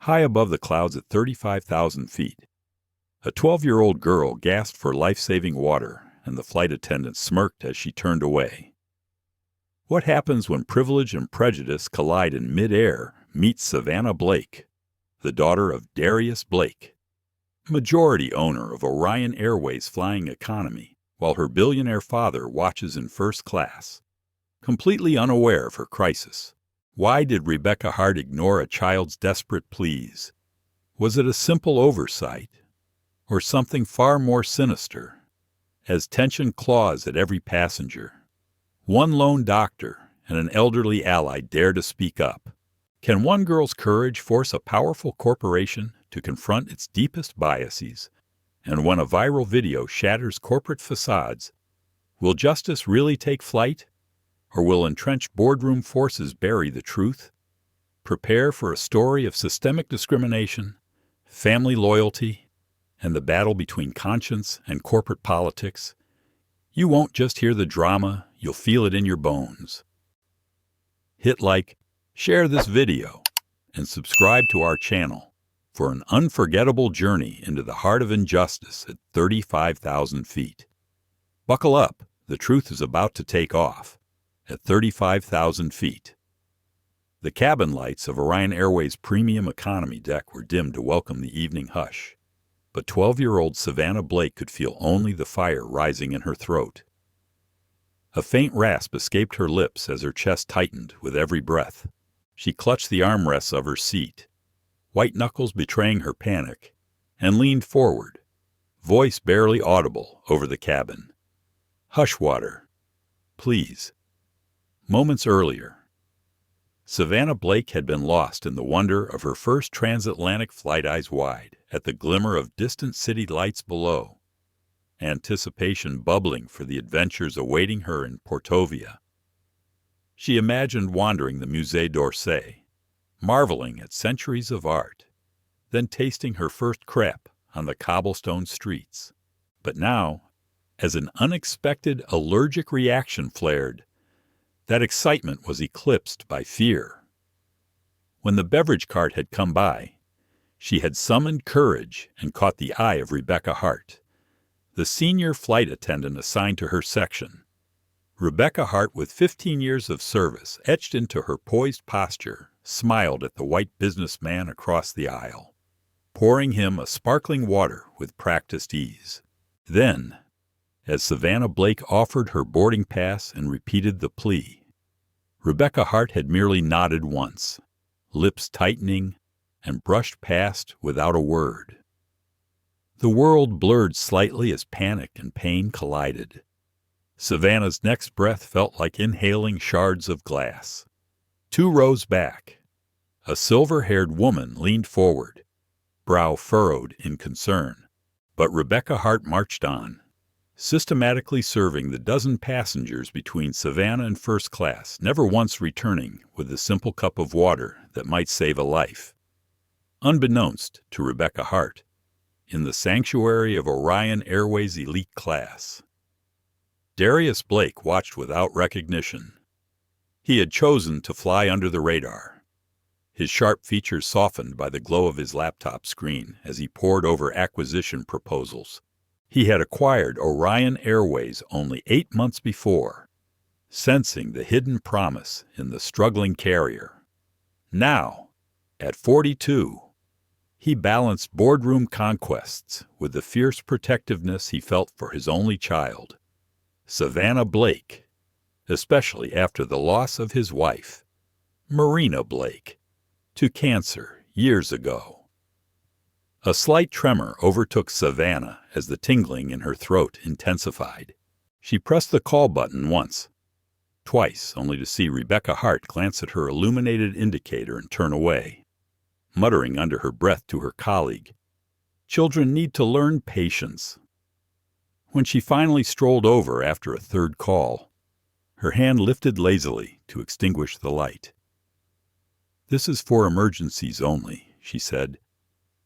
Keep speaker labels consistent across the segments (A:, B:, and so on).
A: high above the clouds at 35,000 feet. A 12-year-old girl gasped for life-saving water, and the flight attendant smirked as she turned away. What happens when privilege and prejudice collide in mid-air meets Savannah Blake, the daughter of Darius Blake, majority owner of Orion Airways flying economy, while her billionaire father watches in first class. Completely unaware of her crisis, why did Rebecca Hart ignore a child's desperate pleas? Was it a simple oversight, or something far more sinister? As tension claws at every passenger, one lone doctor and an elderly ally dare to speak up. Can one girl's courage force a powerful corporation to confront its deepest biases? And when a viral video shatters corporate facades, will justice really take flight? Or will entrenched boardroom forces bury the truth? Prepare for a story of systemic discrimination, family loyalty, and the battle between conscience and corporate politics. You won't just hear the drama, you'll feel it in your bones. Hit like, share this video, and subscribe to our channel for an unforgettable journey into the heart of injustice at 35,000 feet. Buckle up, the truth is about to take off at 35,000 feet. The cabin lights of Orion Airways' premium economy deck were dimmed to welcome the evening hush, but 12-year-old Savannah Blake could feel only the fire rising in her throat. A faint rasp escaped her lips as her chest tightened with every breath. She clutched the armrests of her seat, white knuckles betraying her panic, and leaned forward, voice barely audible over the cabin. "Hush, water, please." Moments earlier, Savannah Blake had been lost in the wonder of her first transatlantic flight, eyes wide at the glimmer of distant city lights below, anticipation bubbling for the adventures awaiting her in Portovia. She imagined wandering the Musée d'Orsay, marveling at centuries of art, then tasting her first crepe on the cobblestone streets. But now, as an unexpected allergic reaction flared, that excitement was eclipsed by fear. When the beverage cart had come by, she had summoned courage and caught the eye of Rebecca Hart, the senior flight attendant assigned to her section. Rebecca Hart, with 15 years of service etched into her poised posture, smiled at the white businessman across the aisle, pouring him a sparkling water with practiced ease. Then, as Savannah Blake offered her boarding pass and repeated the plea, Rebecca Hart had merely nodded once, lips tightening, and brushed past without a word. The world blurred slightly as panic and pain collided. Savannah's next breath felt like inhaling shards of glass. 2 rows back, a silver-haired woman leaned forward, brow furrowed in concern. But Rebecca Hart marched on, systematically serving the dozen passengers between Savannah and first class, never once returning with the simple cup of water that might save a life. Unbeknownst to Rebecca Hart, in the sanctuary of Orion Airways elite class, Darius Blake watched without recognition. He had chosen to fly under the radar, his sharp features softened by the glow of his laptop screen as he pored over acquisition proposals. He had acquired Orion Airways only 8 months before, sensing the hidden promise in the struggling carrier. Now, at 42, he balanced boardroom conquests with the fierce protectiveness he felt for his only child, Savannah Blake, especially after the loss of his wife, Marina Blake, to cancer years ago. A slight tremor overtook Savannah as the tingling in her throat intensified. She pressed the call button once, twice, only to see Rebecca Hart glance at her illuminated indicator and turn away, muttering under her breath to her colleague, "Children need to learn patience." When she finally strolled over after a third call, her hand lifted lazily to extinguish the light. "This is for emergencies only," she said,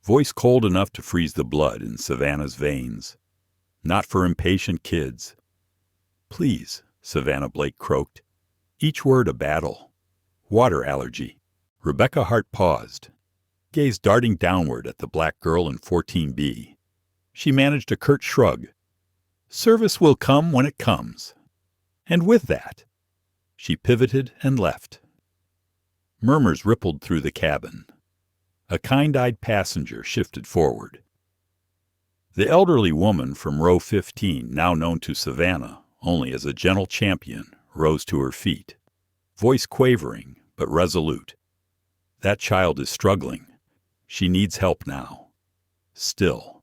A: voice cold enough to freeze the blood in Savannah's veins. "Not for impatient kids." "Please," Savannah Blake croaked, each word a battle. "Water allergy." Rebecca Hart paused, gazed darting downward at the black girl in 14B. She managed a curt shrug. Service will come when it comes. And with that, she pivoted and left. Murmurs rippled through the cabin. A kind-eyed passenger shifted forward. The elderly woman from row 15, now known to Savannah only as a gentle champion, rose to her feet, voice quavering but resolute. That child is struggling. She needs help now. Still.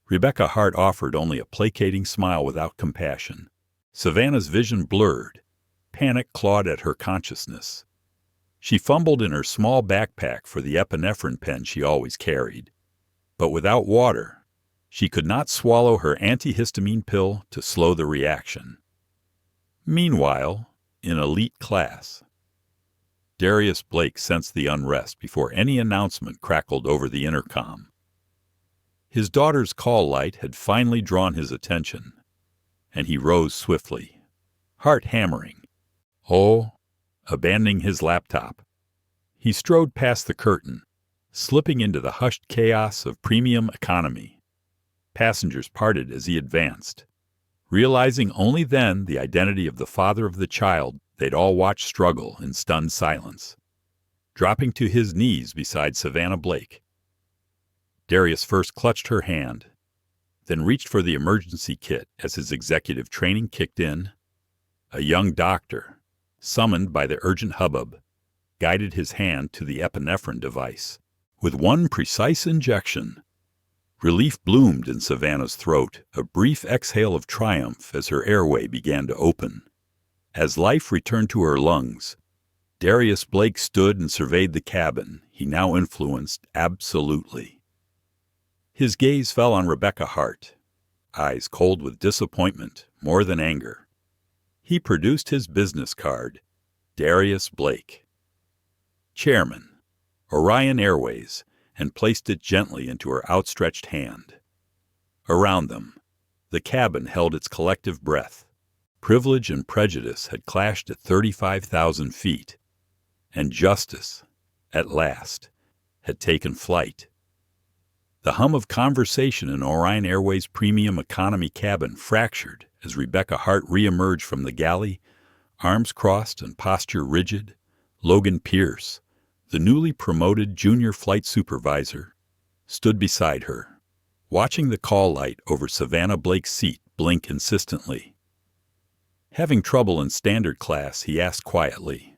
A: Rebecca Hart offered only a placating smile without compassion. Savannah's vision blurred. Panic clawed at her consciousness. She fumbled in her small backpack for the epinephrine pen she always carried. But without water, she could not swallow her antihistamine pill to slow the reaction. Meanwhile, in elite class, Darius Blake sensed the unrest before any announcement crackled over the intercom. His daughter's call light had finally drawn his attention, and he rose swiftly, heart hammering. Abandoning his laptop, he strode past the curtain, slipping into the hushed chaos of premium economy. Passengers parted as he advanced, realizing only then the identity of the father of the child they'd all watched struggle in stunned silence. Dropping to his knees beside Savannah Blake, Darius first clutched her hand, then reached for the emergency kit as his executive training kicked in. A young doctor, summoned by the urgent hubbub, guided his hand to the epinephrine device. With one precise injection, relief bloomed in Savannah's throat, a brief exhale of triumph as her airway began to open. As life returned to her lungs, Darius Blake stood and surveyed the cabin he now influenced absolutely. His gaze fell on Rebecca Hart, eyes cold with disappointment more than anger. He produced his business card, Darius Blake, Chairman, Orion Airways, and placed it gently into her outstretched hand. Around them, the cabin held its collective breath. Privilege and prejudice had clashed at 35,000 feet, and justice, at last, had taken flight. The hum of conversation in Orion Airways' premium economy cabin fractured as Rebecca Hart reemerged from the galley, arms crossed and posture rigid. Logan Pierce, the newly promoted junior flight supervisor, stood beside her, watching the call light over Savannah Blake's seat blink insistently. Having trouble in standard class, he asked quietly,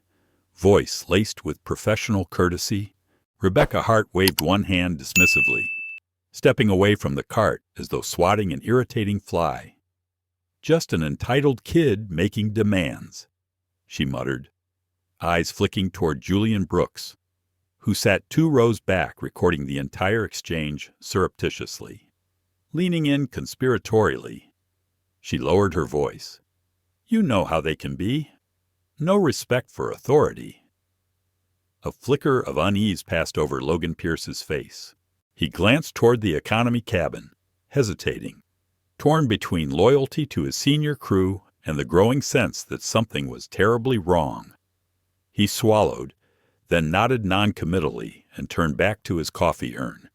A: voice laced with professional courtesy. Rebecca Hart waved one hand dismissively, stepping away from the cart as though swatting an irritating fly. Just an entitled kid making demands, she muttered, eyes flicking toward Julian Brooks, who sat 2 rows back recording the entire exchange surreptitiously. Leaning in conspiratorially, she lowered her voice. You know how they can be. No respect for authority. A flicker of unease passed over Logan Pierce's face. He glanced toward the economy cabin, hesitating, torn between loyalty to his senior crew and the growing sense that something was terribly wrong. He swallowed, then nodded noncommittally and turned back to his coffee urn.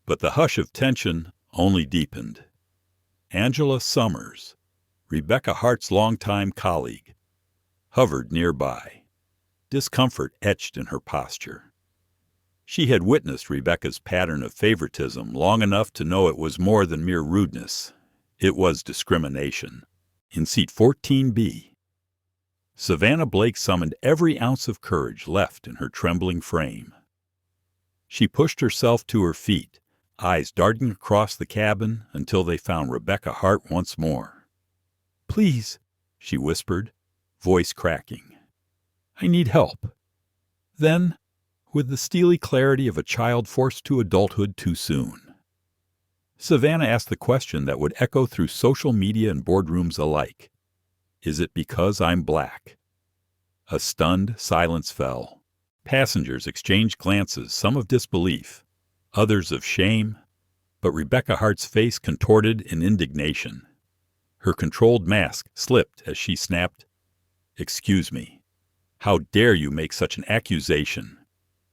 A: But the hush of tension only deepened. Angela Summers, Rebecca Hart's longtime colleague, hovered nearby, discomfort etched in her posture. She had witnessed Rebecca's pattern of favoritism long enough to know it was more than mere rudeness. It was discrimination. In seat 14B, Savannah Blake summoned every ounce of courage left in her trembling frame. She pushed herself to her feet, eyes darting across the cabin until they found Rebecca Hart once more. Please, she whispered, voice cracking. I need help. Then, with the steely clarity of a child forced to adulthood too soon, Savannah asked the question that would echo through social media and boardrooms alike. Is it because I'm black? A stunned silence fell. Passengers exchanged glances, some of disbelief, others of shame, but Rebecca Hart's face contorted in indignation. Her controlled mask slipped as she snapped, "Excuse me. How dare you make such an accusation?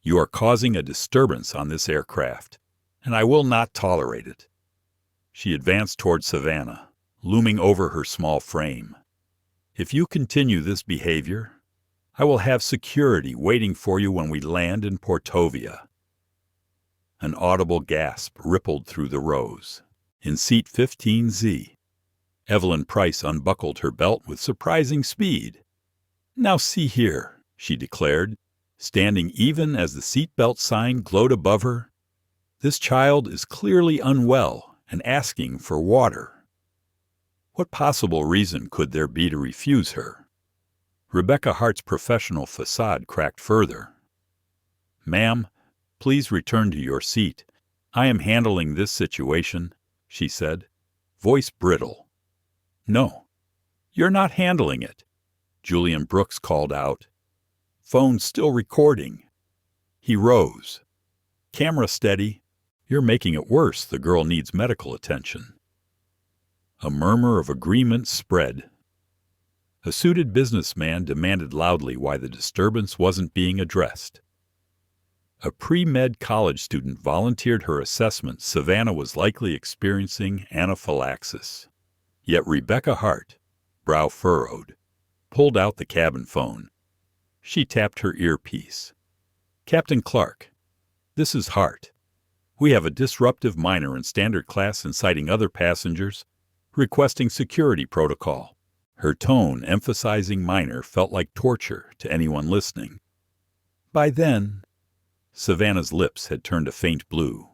A: You are causing a disturbance on this aircraft, and I will not tolerate it." She advanced toward Savannah, looming over her small frame. "If you continue this behavior, I will have security waiting for you when we land in Portovia." An audible gasp rippled through the rows. In seat 15Z, Evelyn Price unbuckled her belt with surprising speed. "Now see here," she declared, standing even as the seatbelt sign glowed above her. "This child is clearly unwell and asking for water. What possible reason could there be to refuse her?" Rebecca Hart's professional facade cracked further. "Ma'am, please return to your seat. I am handling this situation," she said, voice brittle. "No, you're not handling it," Julian Brooks called out. "Phone still recording." He rose. "Camera steady. You're making it worse. The girl needs medical attention." A murmur of agreement spread. A suited businessman demanded loudly why the disturbance wasn't being addressed. A pre-med college student volunteered her assessment Savannah was likely experiencing anaphylaxis. Yet Rebecca Hart, brow furrowed, pulled out the cabin phone. She tapped her earpiece. "Captain Clark, this is Hart. We have a disruptive minor in standard class inciting other passengers, requesting security protocol." Her tone, emphasizing minor, felt like torture to anyone listening. By then, Savannah's lips had turned a faint blue.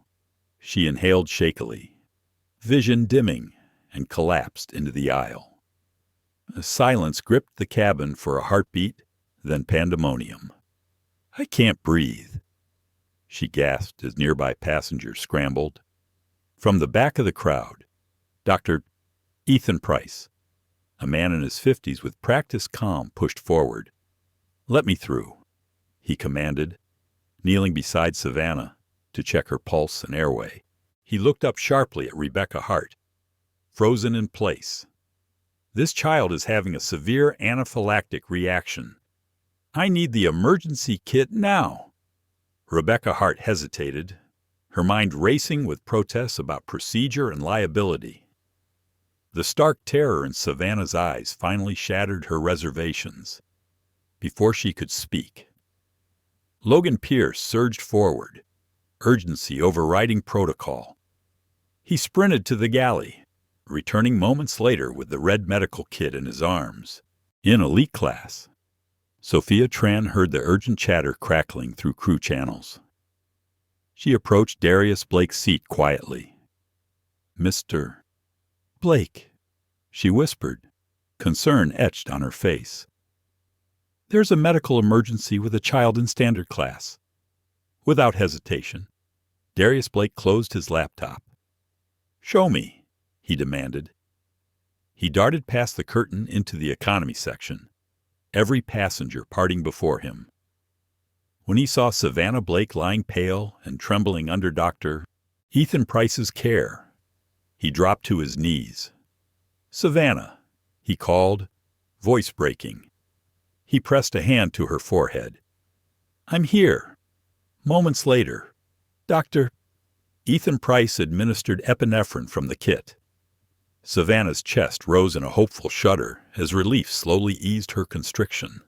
A: She inhaled shakily, vision dimming, and collapsed into the aisle. Silence gripped the cabin for a heartbeat, then pandemonium. "I can't breathe," she gasped as nearby passengers scrambled. From the back of the crowd, Dr. Ethan Price, a man in his 50s with practiced calm, pushed forward. "Let me through," he commanded, kneeling beside Savannah to check her pulse and airway. He looked up sharply at Rebecca Hart, frozen in place. "This child is having a severe anaphylactic reaction. I need the emergency kit now." Rebecca Hart hesitated, her mind racing with protests about procedure and liability. The stark terror in Savannah's eyes finally shattered her reservations. Before she could speak, Logan Pierce surged forward, urgency overriding protocol. He sprinted to the galley, returning moments later with the red medical kit in his arms. In elite class, Sophia Tran heard the urgent chatter crackling through crew channels. She approached Darius Blake's seat quietly. "Mr. Blake," she whispered, concern etched on her face. "There's a medical emergency with a child in standard class." Without hesitation, Darius Blake closed his laptop. "Show me," he demanded. He darted past the curtain into the economy section, every passenger parting before him. When he saw Savannah Blake lying pale and trembling under Dr. Ethan Price's care, he dropped to his knees. "Savannah," he called, voice breaking. He pressed a hand to her forehead. "I'm here." Moments later, Dr. Ethan Price administered epinephrine from the kit. Savannah's chest rose in a hopeful shudder as relief slowly eased her constriction.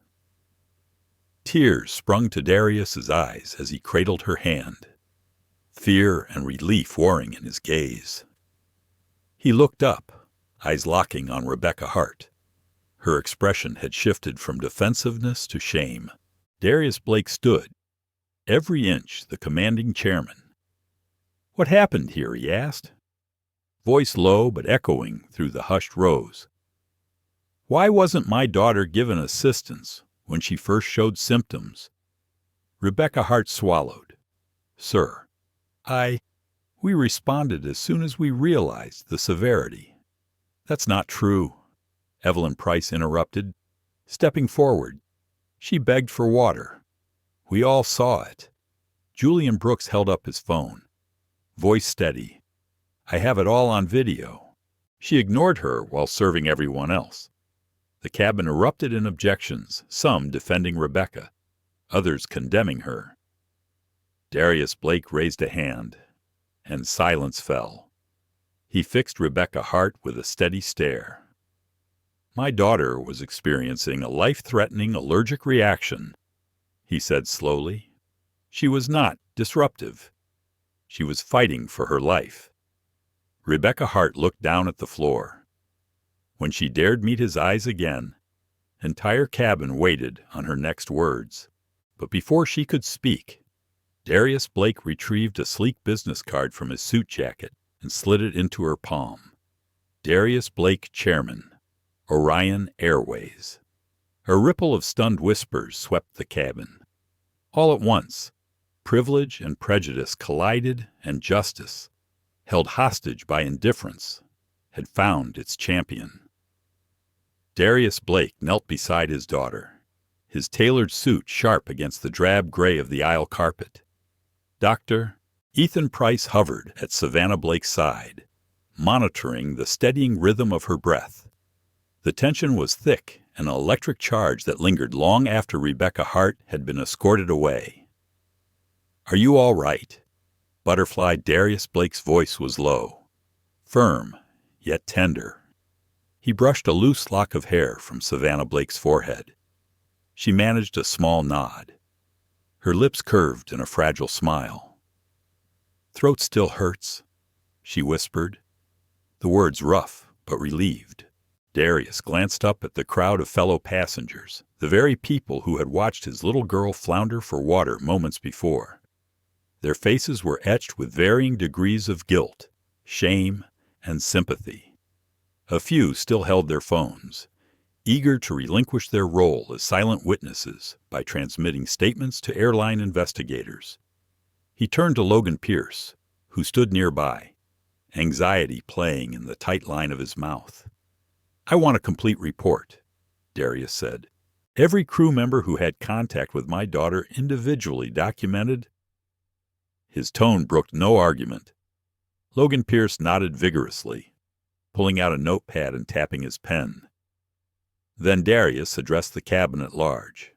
A: Tears sprung to Darius's eyes as he cradled her hand, fear and relief warring in his gaze. He looked up, eyes locking on Rebecca Hart. Her expression had shifted from defensiveness to shame. Darius Blake stood, every inch the commanding chairman. "What happened here?" he asked, voice low but echoing through the hushed rows. "Why wasn't my daughter given assistance when she first showed symptoms?" Rebecca Hart swallowed. "Sir, we responded as soon as we realized the severity." "That's not true," Evelyn Price interrupted, stepping forward. "She begged for water. We all saw it." Julian Brooks held up his phone, voice steady. "I have it all on video." She ignored her while serving everyone else. The cabin erupted in objections, some defending Rebecca, others condemning her. Darius Blake raised a hand, and silence fell. He fixed Rebecca Hart with a steady stare. "My daughter was experiencing a life-threatening allergic reaction," he said slowly. "She was not disruptive. She was fighting for her life." Rebecca Hart looked down at the floor. When she dared meet his eyes again, entire cabin waited on her next words. But before she could speak, Darius Blake retrieved a sleek business card from his suit jacket and slid it into her palm. Darius Blake, Chairman, Orion Airways. A ripple of stunned whispers swept the cabin. All at once, privilege and prejudice collided, and justice, held hostage by indifference, had found its champion. Darius Blake knelt beside his daughter, his tailored suit sharp against the drab gray of the aisle carpet. Dr. Ethan Price hovered at Savannah Blake's side, monitoring the steadying rhythm of her breath. The tension was thick, an electric charge that lingered long after Rebecca Hart had been escorted away. "Are you all right?" Butterfly Darius Blake's voice was low, firm, yet tender. He brushed a loose lock of hair from Savannah Blake's forehead. She managed a small nod. Her lips curved in a fragile smile. "Throat still hurts," she whispered, the words rough but relieved. Darius glanced up at the crowd of fellow passengers, the very people who had watched his little girl flounder for water moments before. Their faces were etched with varying degrees of guilt, shame, and sympathy. A few still held their phones, eager to relinquish their role as silent witnesses by transmitting statements to airline investigators. He turned to Logan Pierce, who stood nearby, anxiety playing in the tight line of his mouth. "I want a complete report," Darius said. "Every crew member who had contact with my daughter individually documented." His tone brooked no argument. Logan Pierce nodded vigorously, pulling out a notepad and tapping his pen. Then Darius addressed the cabin at large.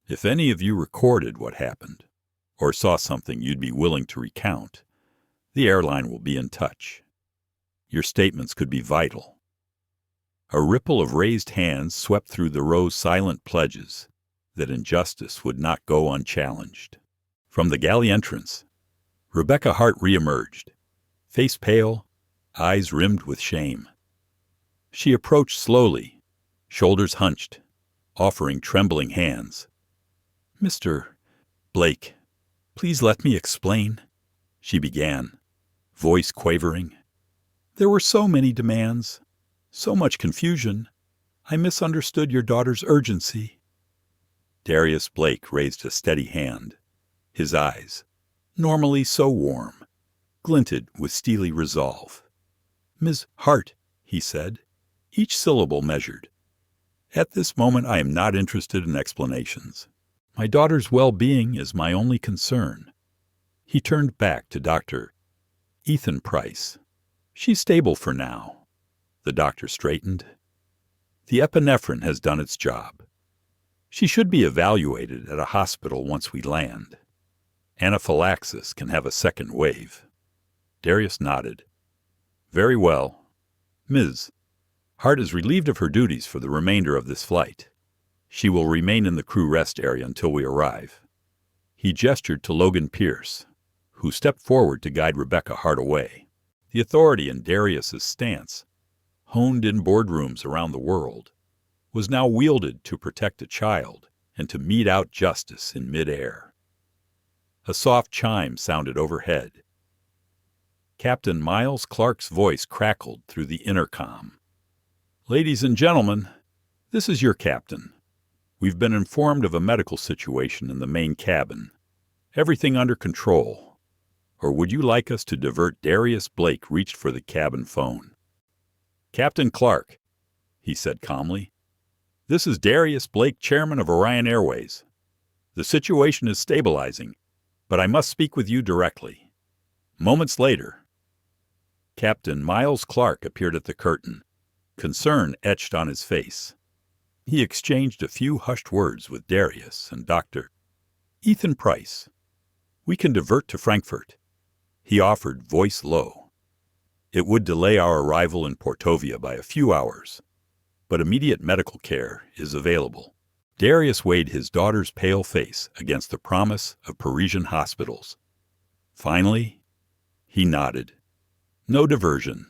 A: "If any of you recorded what happened, or saw something you'd be willing to recount, the airline will be in touch. Your statements could be vital." A ripple of raised hands swept through the row's silent pledges that injustice would not go unchallenged. From the galley entrance, Rebecca Hart reemerged, face pale, eyes rimmed with shame. She approached slowly, shoulders hunched, offering trembling hands. "Mr. Blake, please let me explain," she began, voice quavering. "There were so many demands. So much confusion. I misunderstood your daughter's urgency." Darius Blake raised a steady hand. His eyes, normally so warm, glinted with steely resolve. "Ms. Hart," he said, each syllable measured. "At this moment I am not interested in explanations. My daughter's well-being is my only concern." He turned back to Dr. Ethan Price. "She's stable for now." The doctor straightened. "The epinephrine has done its job. She should be evaluated at a hospital once we land. Anaphylaxis can have a second wave." Darius nodded. "Very well. Ms. Hart is relieved of her duties for the remainder of this flight. She will remain in the crew rest area until we arrive." He gestured to Logan Pierce, who stepped forward to guide Rebecca Hart away. The authority in Darius's stance, honed in boardrooms around the world, was now wielded to protect a child and to mete out justice in midair. A soft chime sounded overhead. Captain Miles Clark's voice crackled through the intercom. "Ladies and gentlemen, this is your captain. We've been informed of a medical situation in the main cabin. Everything under control. Or would you like us to divert?" Darius Blake reached for the cabin phone. "Captain Clark," he said calmly, "this is Darius Blake, Chairman of Orion Airways. The situation is stabilizing, but I must speak with you directly." Moments later, Captain Miles Clark appeared at the curtain, concern etched on his face. He exchanged a few hushed words with Darius and Dr. Ethan Price. We can divert to Frankfurt, he offered, voice low. It would delay our arrival in Portovia by a few hours, but immediate medical care is available. Darius weighed his daughter's pale face against the promise of Parisian hospitals. Finally, he nodded. No diversion.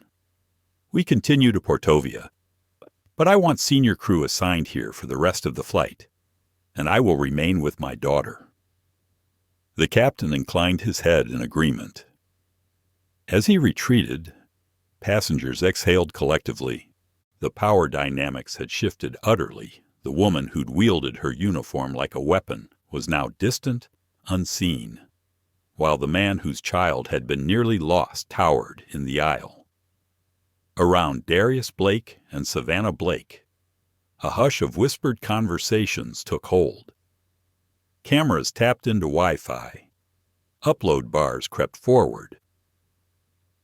A: We continue to Portovia, but I want senior crew assigned here for the rest of the flight, and I will remain with my daughter. The captain inclined his head in agreement. As he retreated, passengers exhaled collectively. The power dynamics had shifted utterly. The woman who'd wielded her uniform like a weapon was now distant, unseen, while the man whose child had been nearly lost towered in the aisle. Around Darius Blake and Savannah Blake, a hush of whispered conversations took hold. Cameras tapped into Wi-Fi. Upload bars crept forward.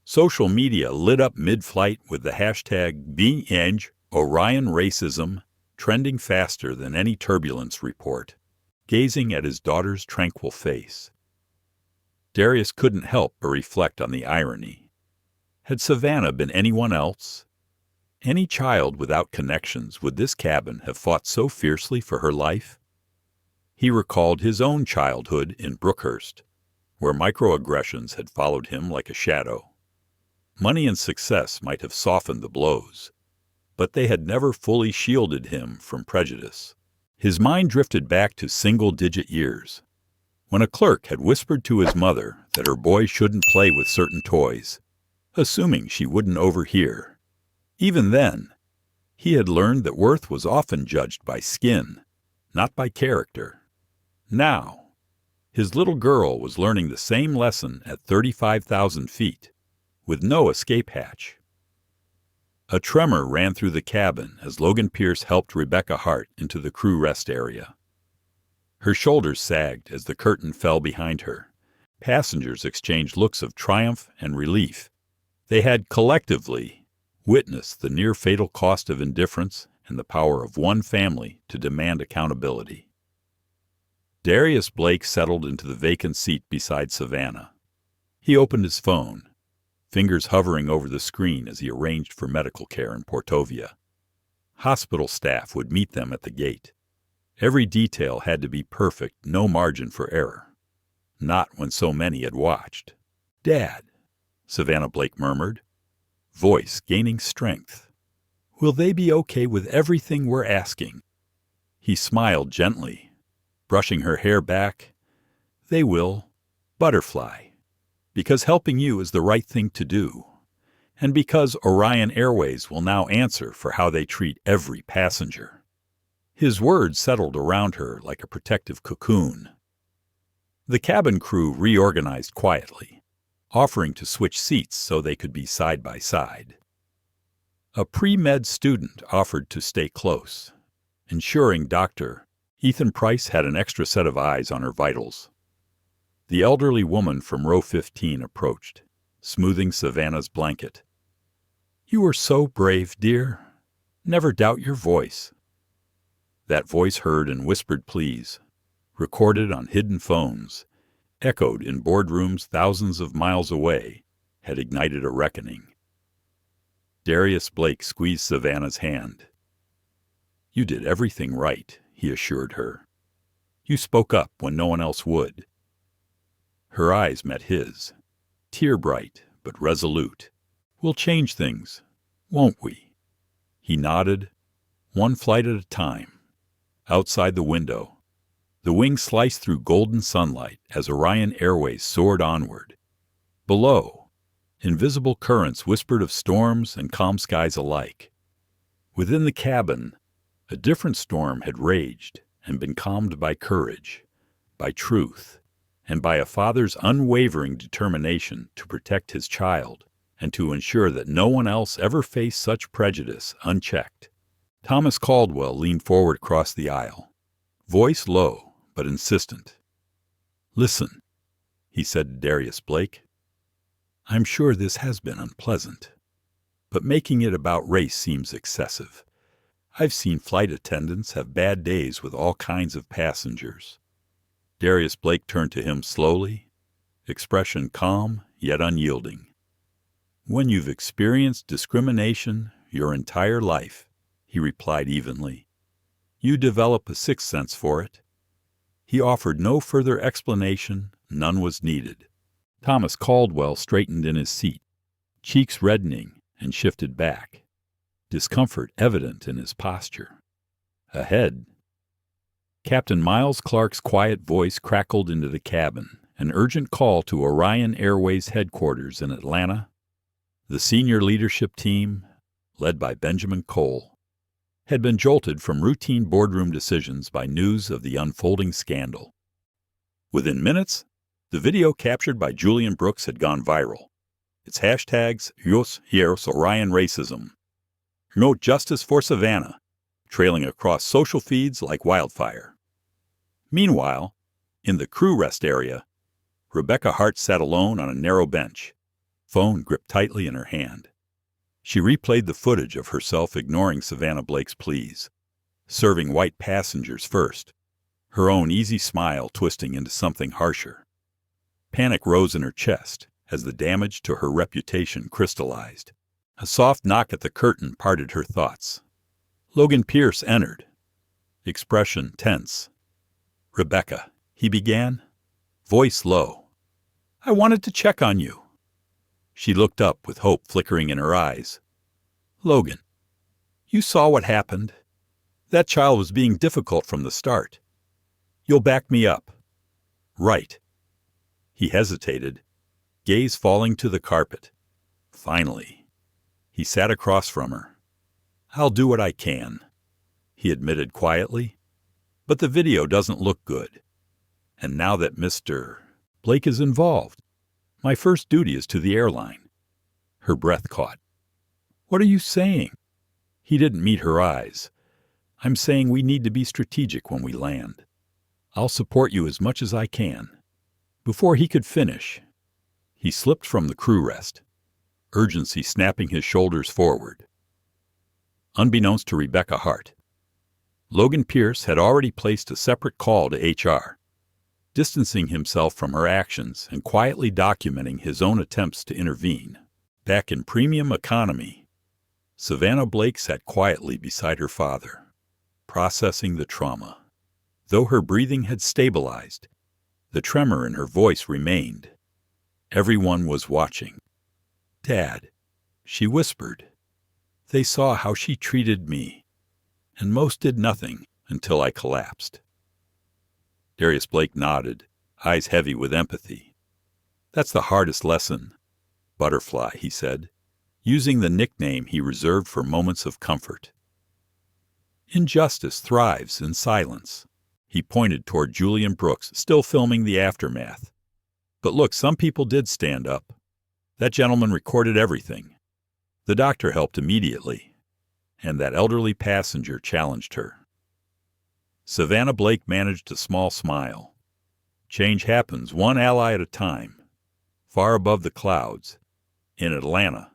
A: Social media lit up mid-flight with the hashtag #Orion Racism trending faster than any turbulence report, gazing at his daughter's tranquil face. Darius couldn't help but reflect on the irony. Had Savannah been anyone else? Any child without connections, would this cabin have fought so fiercely for her life? He recalled his own childhood in Brookhurst, where microaggressions had followed him like a shadow. Money and success might have softened the blows, but they had never fully shielded him from prejudice. His mind drifted back to single-digit years, when a clerk had whispered to his mother that her boy shouldn't play with certain toys, assuming she wouldn't overhear. Even then, he had learned that worth was often judged by skin, not by character. Now, his little girl was learning the same lesson at 35,000 feet, with no escape hatch. A tremor ran through the cabin as Logan Pierce helped Rebecca Hart into the crew rest area. Her shoulders sagged as the curtain fell behind her. Passengers exchanged looks of triumph and relief. They had collectively witnessed the near-fatal cost of indifference and the power of one family to demand accountability. Darius Blake settled into the vacant seat beside Savannah. He opened his phone, fingers hovering over the screen as he arranged for medical care in Portovia. Hospital staff would meet them at the gate. Every detail had to be perfect, no margin for error. Not when so many had watched. "Dad," Savannah Blake murmured, voice gaining strength. "Will they be okay with everything we're asking?" He smiled gently, brushing her hair back. "They will. Butterfly. Because helping you is the right thing to do. And because Orion Airways will now answer for how they treat every passenger." His words settled around her like a protective cocoon. The cabin crew reorganized quietly, offering to switch seats so they could be side by side. A pre-med student offered to stay close, ensuring Dr. Ethan Price had an extra set of eyes on her vitals. The elderly woman from row 15 approached, smoothing Savannah's blanket. "You are so brave, dear. Never doubt your voice." That voice heard in whispered pleas, recorded on hidden phones, echoed in boardrooms thousands of miles away, had ignited a reckoning. Darius Blake squeezed Savannah's hand. "You did everything right," he assured her. "You spoke up when no one else would." Her eyes met his, tear-bright but resolute. "We'll change things, won't we?" He nodded, one flight at a time. Outside the window, the wings sliced through golden sunlight as Orion Airways soared onward. Below, invisible currents whispered of storms and calm skies alike. Within the cabin, a different storm had raged and been calmed by courage, by truth, and by a father's unwavering determination to protect his child and to ensure that no one else ever faced such prejudice unchecked. Thomas Caldwell leaned forward across the aisle, voice low but insistent. "Listen," he said to Darius Blake. "I'm sure this has been unpleasant, but making it about race seems excessive. I've seen flight attendants have bad days with all kinds of passengers." Darius Blake turned to him slowly, expression calm yet unyielding. "When you've experienced discrimination your entire life," he replied evenly, "you develop a sixth sense for it." He offered no further explanation, none was needed. Thomas Caldwell straightened in his seat, cheeks reddening, and shifted back, discomfort evident in his posture. Ahead, Captain Miles Clark's quiet voice crackled into the cabin, an urgent call to Orion Airways headquarters in Atlanta. The senior leadership team, led by Benjamin Cole, had been jolted from routine boardroom decisions by news of the unfolding scandal. Within minutes, the video captured by Julian Brooks had gone viral. Its hashtags "Yos Hieros Orion Racism," "No Justice for Savannah," trailing across social feeds like wildfire. Meanwhile, in the crew rest area, Rebecca Hart sat alone on a narrow bench, phone gripped tightly in her hand. She replayed the footage of herself ignoring Savannah Blake's pleas, serving white passengers first, her own easy smile twisting into something harsher. Panic rose in her chest as the damage to her reputation crystallized. A soft knock at the curtain parted her thoughts. Logan Pierce entered, expression tense. "Rebecca," he began, voice low, "I wanted to check on you." She looked up with hope flickering in her eyes. "Logan, you saw what happened. That child was being difficult from the start. You'll back me up." "Right." He hesitated, gaze falling to the carpet. Finally, he sat across from her. "I'll do what I can," he admitted quietly, "but the video doesn't look good. And now that Mr. Blake is involved, my first duty is to the airline." Her breath caught. "What are you saying?" He didn't meet her eyes. "I'm saying we need to be strategic when we land. I'll support you as much as I can." Before he could finish, he slipped from the crew rest, urgency snapping his shoulders forward. Unbeknownst to Rebecca Hart, Logan Pierce had already placed a separate call to HR, distancing himself from her actions and quietly documenting his own attempts to intervene. Back in premium economy, Savannah Blake sat quietly beside her father, processing the trauma. Though her breathing had stabilized, the tremor in her voice remained. Everyone was watching. "Dad," she whispered, "they saw how she treated me, and most did nothing until I collapsed." Darius Blake nodded, eyes heavy with empathy. "That's the hardest lesson, Butterfly," he said, using the nickname he reserved for moments of comfort. "Injustice thrives in silence." He pointed toward Julian Brooks, still filming the aftermath. "But look, some people did stand up. That gentleman recorded everything. The doctor helped immediately, and that elderly passenger challenged her." Savannah Blake managed a small smile. Change happens one ally at a time. Far above the clouds, in Atlanta,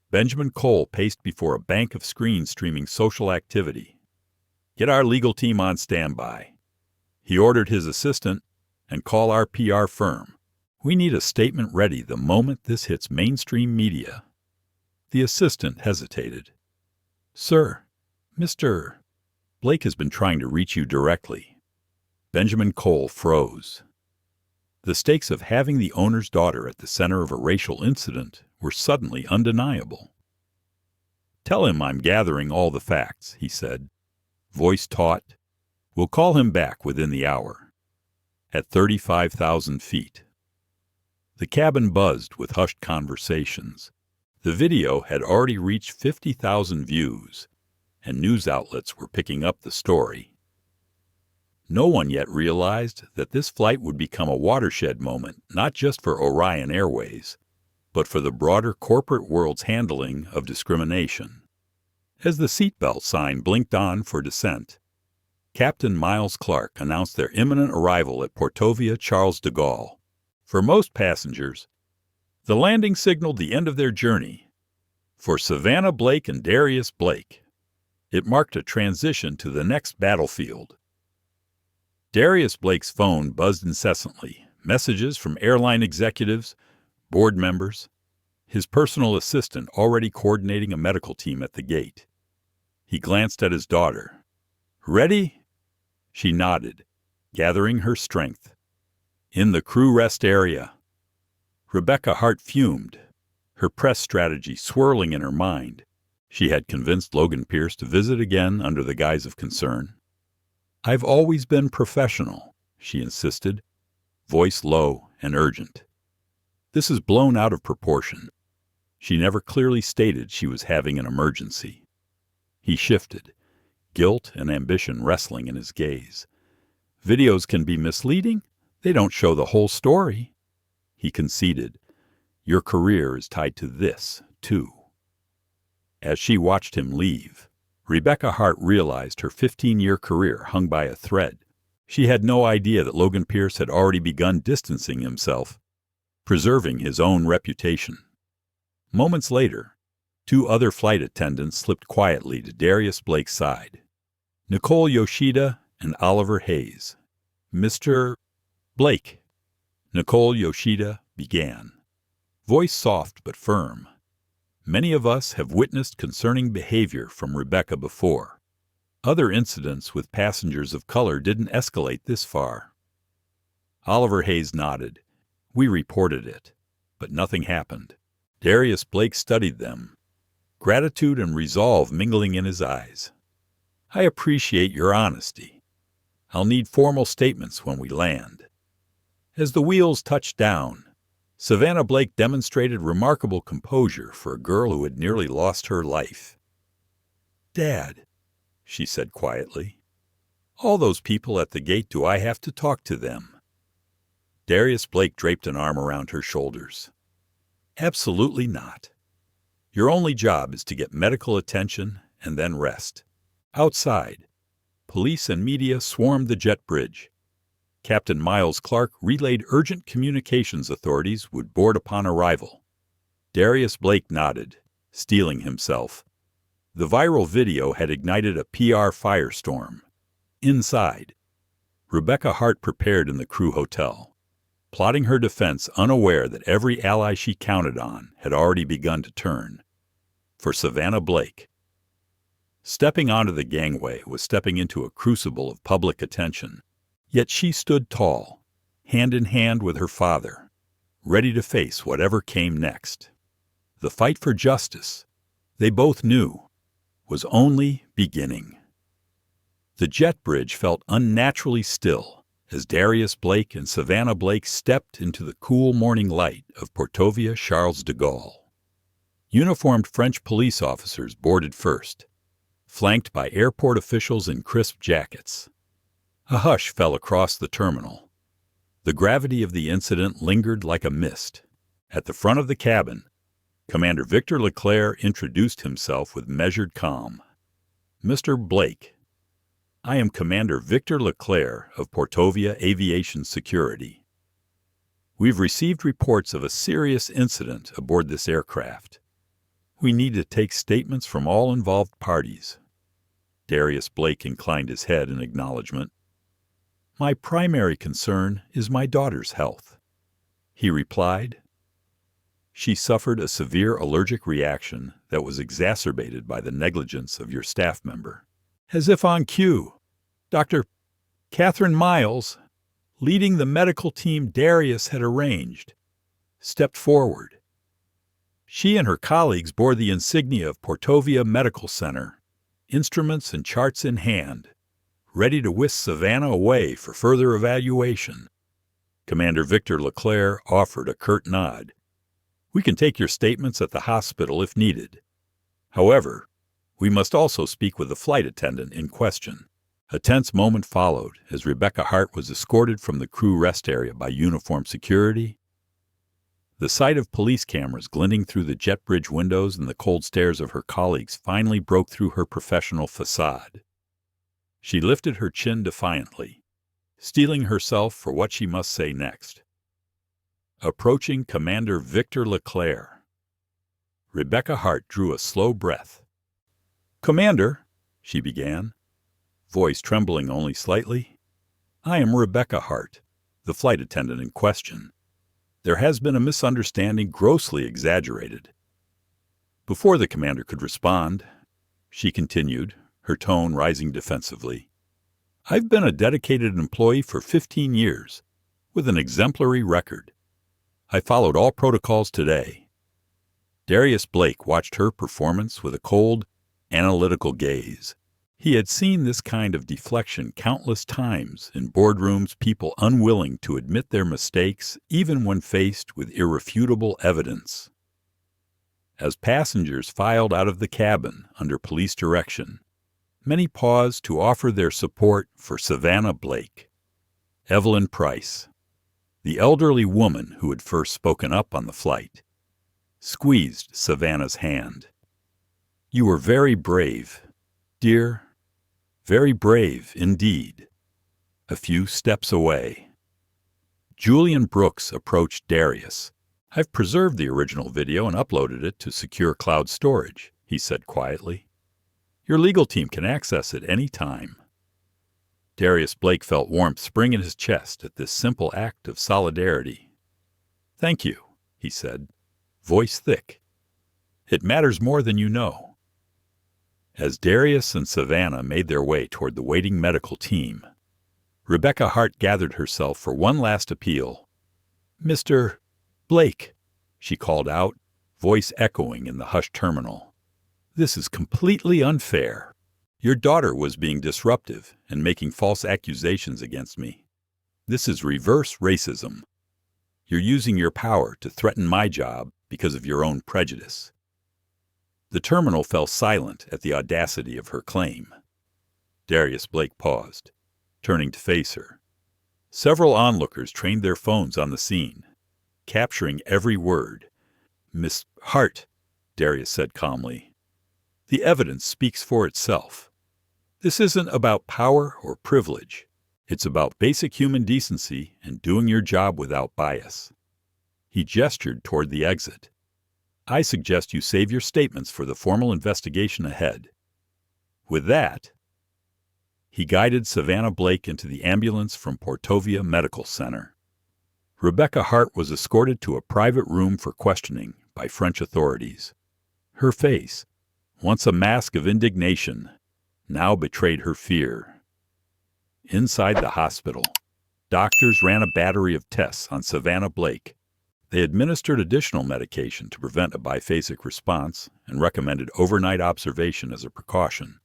A: Benjamin Cole paced before a bank of screens streaming social activity. "Get our legal team on standby," he ordered his assistant, "and call our PR firm. We need a statement ready the moment this hits mainstream media." The assistant hesitated. "Sir, Mr. Blake has been trying to reach you directly." Benjamin Cole froze. The stakes of having the owner's daughter at the center of a racial incident were suddenly undeniable. "Tell him I'm gathering all the facts," he said, voice taut. "We'll call him back within the hour." At 35,000 feet. The cabin buzzed with hushed conversations. The video had already reached 50,000 views, and news outlets were picking up the story. No one yet realized that this flight would become a watershed moment, not just for Orion Airways, but for the broader corporate world's handling of discrimination. As the seatbelt sign blinked on for descent, Captain Miles Clark announced their imminent arrival at Portovia Charles de Gaulle. For most passengers, the landing signaled the end of their journey. For Savannah Blake and Darius Blake, it marked a transition to the next battlefield. Darius Blake's phone buzzed incessantly, Messages from airline executives, board members, his personal assistant already coordinating a medical team at the gate. He glanced at his daughter. "Ready?" She nodded, gathering her strength. In the crew rest area. Rebecca Hart fumed, her press strategy swirling in her mind. She had convinced Logan Pierce to visit again under the guise of concern. "I've always been professional," she insisted, voice low and urgent. "This is blown out of proportion." She never clearly stated she was having an emergency. He shifted, guilt and ambition wrestling in his gaze. "Videos can be misleading. They don't show the whole story." He conceded, "Your career is tied to this, too." As she watched him leave, Rebecca Hart realized her 15-year career hung by a thread. She had no idea that Logan Pierce had already begun distancing himself, preserving his own reputation. Moments later, 2 other flight attendants slipped quietly to Darius Blake's side. Nicole Yoshida and Oliver Hayes. "Mr. Blake," Nicole Yoshida began, voice soft but firm. "Many of us have witnessed concerning behavior from Rebecca before. Other incidents with passengers of color didn't escalate this far." Oliver Hayes nodded. "We reported it, but nothing happened." Darius Blake studied them, gratitude and resolve mingling in his eyes. "I appreciate your honesty. I'll need formal statements when we land." As the wheels touched down, Savannah Blake demonstrated remarkable composure for a girl who had nearly lost her life. "Dad," she said quietly, "all those people at the gate, do I have to talk to them?" Darius Blake draped an arm around her shoulders. "Absolutely not. Your only job is to get medical attention and then rest." Outside, police and media swarmed the jet bridge. Captain Miles Clark relayed urgent communications authorities would board upon arrival. Darius Blake nodded, steeling himself. The viral video had ignited a PR firestorm. Inside, Rebecca Hart prepared in the crew hotel, plotting her defense unaware that every ally she counted on had already begun to turn. For Savannah Blake, stepping onto the gangway was stepping into a crucible of public attention. Yet she stood tall, hand in hand with her father, ready to face whatever came next. The fight for justice, they both knew, was only beginning. The jet bridge felt unnaturally still as Darius Blake and Savannah Blake stepped into the cool morning light of Portovia Charles de Gaulle. Uniformed French police officers boarded first, flanked by airport officials in crisp jackets. A hush fell across the terminal. The gravity of the incident lingered like a mist. At the front of the cabin, Commander Victor Leclerc introduced himself with measured calm. "Mr. Blake, I am Commander Victor Leclerc of Portovia Aviation Security. We've received reports of a serious incident aboard this aircraft. We need to take statements from all involved parties." Darius Blake inclined his head in acknowledgement. "My primary concern is my daughter's health," he replied. "She suffered a severe allergic reaction that was exacerbated by the negligence of your staff member." As if on cue, Dr. Catherine Miles, leading the medical team Darius had arranged, stepped forward. She and her colleagues bore the insignia of Portovia Medical Center, instruments and charts in hand, ready to whisk Savannah away for further evaluation. Commander Victor Leclerc offered a curt nod. "We can take your statements at the hospital if needed. However, we must also speak with the flight attendant in question." A tense moment followed as Rebecca Hart was escorted from the crew rest area by uniformed security. The sight of police cameras glinting through the jet bridge windows and the cold stares of her colleagues finally broke through her professional facade. She lifted her chin defiantly, steeling herself for what she must say next. Approaching Commander Victor Leclerc, Rebecca Hart drew a slow breath. "Commander," she began, voice trembling only slightly, "I am Rebecca Hart, the flight attendant in question. "There has been a misunderstanding grossly exaggerated." Before the commander could respond, she continued, her tone rising defensively. "I've been a dedicated employee for 15 years, with an exemplary record. I followed all protocols today." Darius Blake watched her performance with a cold, analytical gaze. He had seen this kind of deflection countless times in boardrooms, people unwilling to admit their mistakes even when faced with irrefutable evidence. As passengers filed out of the cabin under police direction, many paused to offer their support for Savannah Blake. Evelyn Price, the elderly woman who had first spoken up on the flight, squeezed Savannah's hand. "You were very brave, dear. Very brave indeed." A few steps away, Julian Brooks approached Darius. "I've preserved the original video and uploaded it to secure cloud storage," he said quietly. "Your legal team can access it any time." Darius Blake felt warmth spring in his chest at this simple act of solidarity. "Thank you," he said, voice thick. "It matters more than you know." As Darius and Savannah made their way toward the waiting medical team, Rebecca Hart gathered herself for one last appeal. "Mr. Blake," she called out, voice echoing in the hushed terminal. "This is completely unfair. Your daughter was being disruptive and making false accusations against me. This is reverse racism. You're using your power to threaten my job because of your own prejudice." The terminal fell silent at the audacity of her claim. Darius Blake paused, turning to face her. Several onlookers trained their phones on the scene, capturing every word. "Miss Hart," Darius said calmly, "the evidence speaks for itself. This isn't about power or privilege. It's about basic human decency and doing your job without bias." He gestured toward the exit. "I suggest you save your statements for the formal investigation ahead." With that, he guided Savannah Blake into the ambulance from Portovia Medical Center. Rebecca Hart was escorted to a private room for questioning by French authorities. Her face, once a mask of indignation, now betrayed her fear. Inside the hospital, doctors ran a battery of tests on Savannah Blake. They administered additional medication to prevent a biphasic response and recommended overnight observation as a precaution.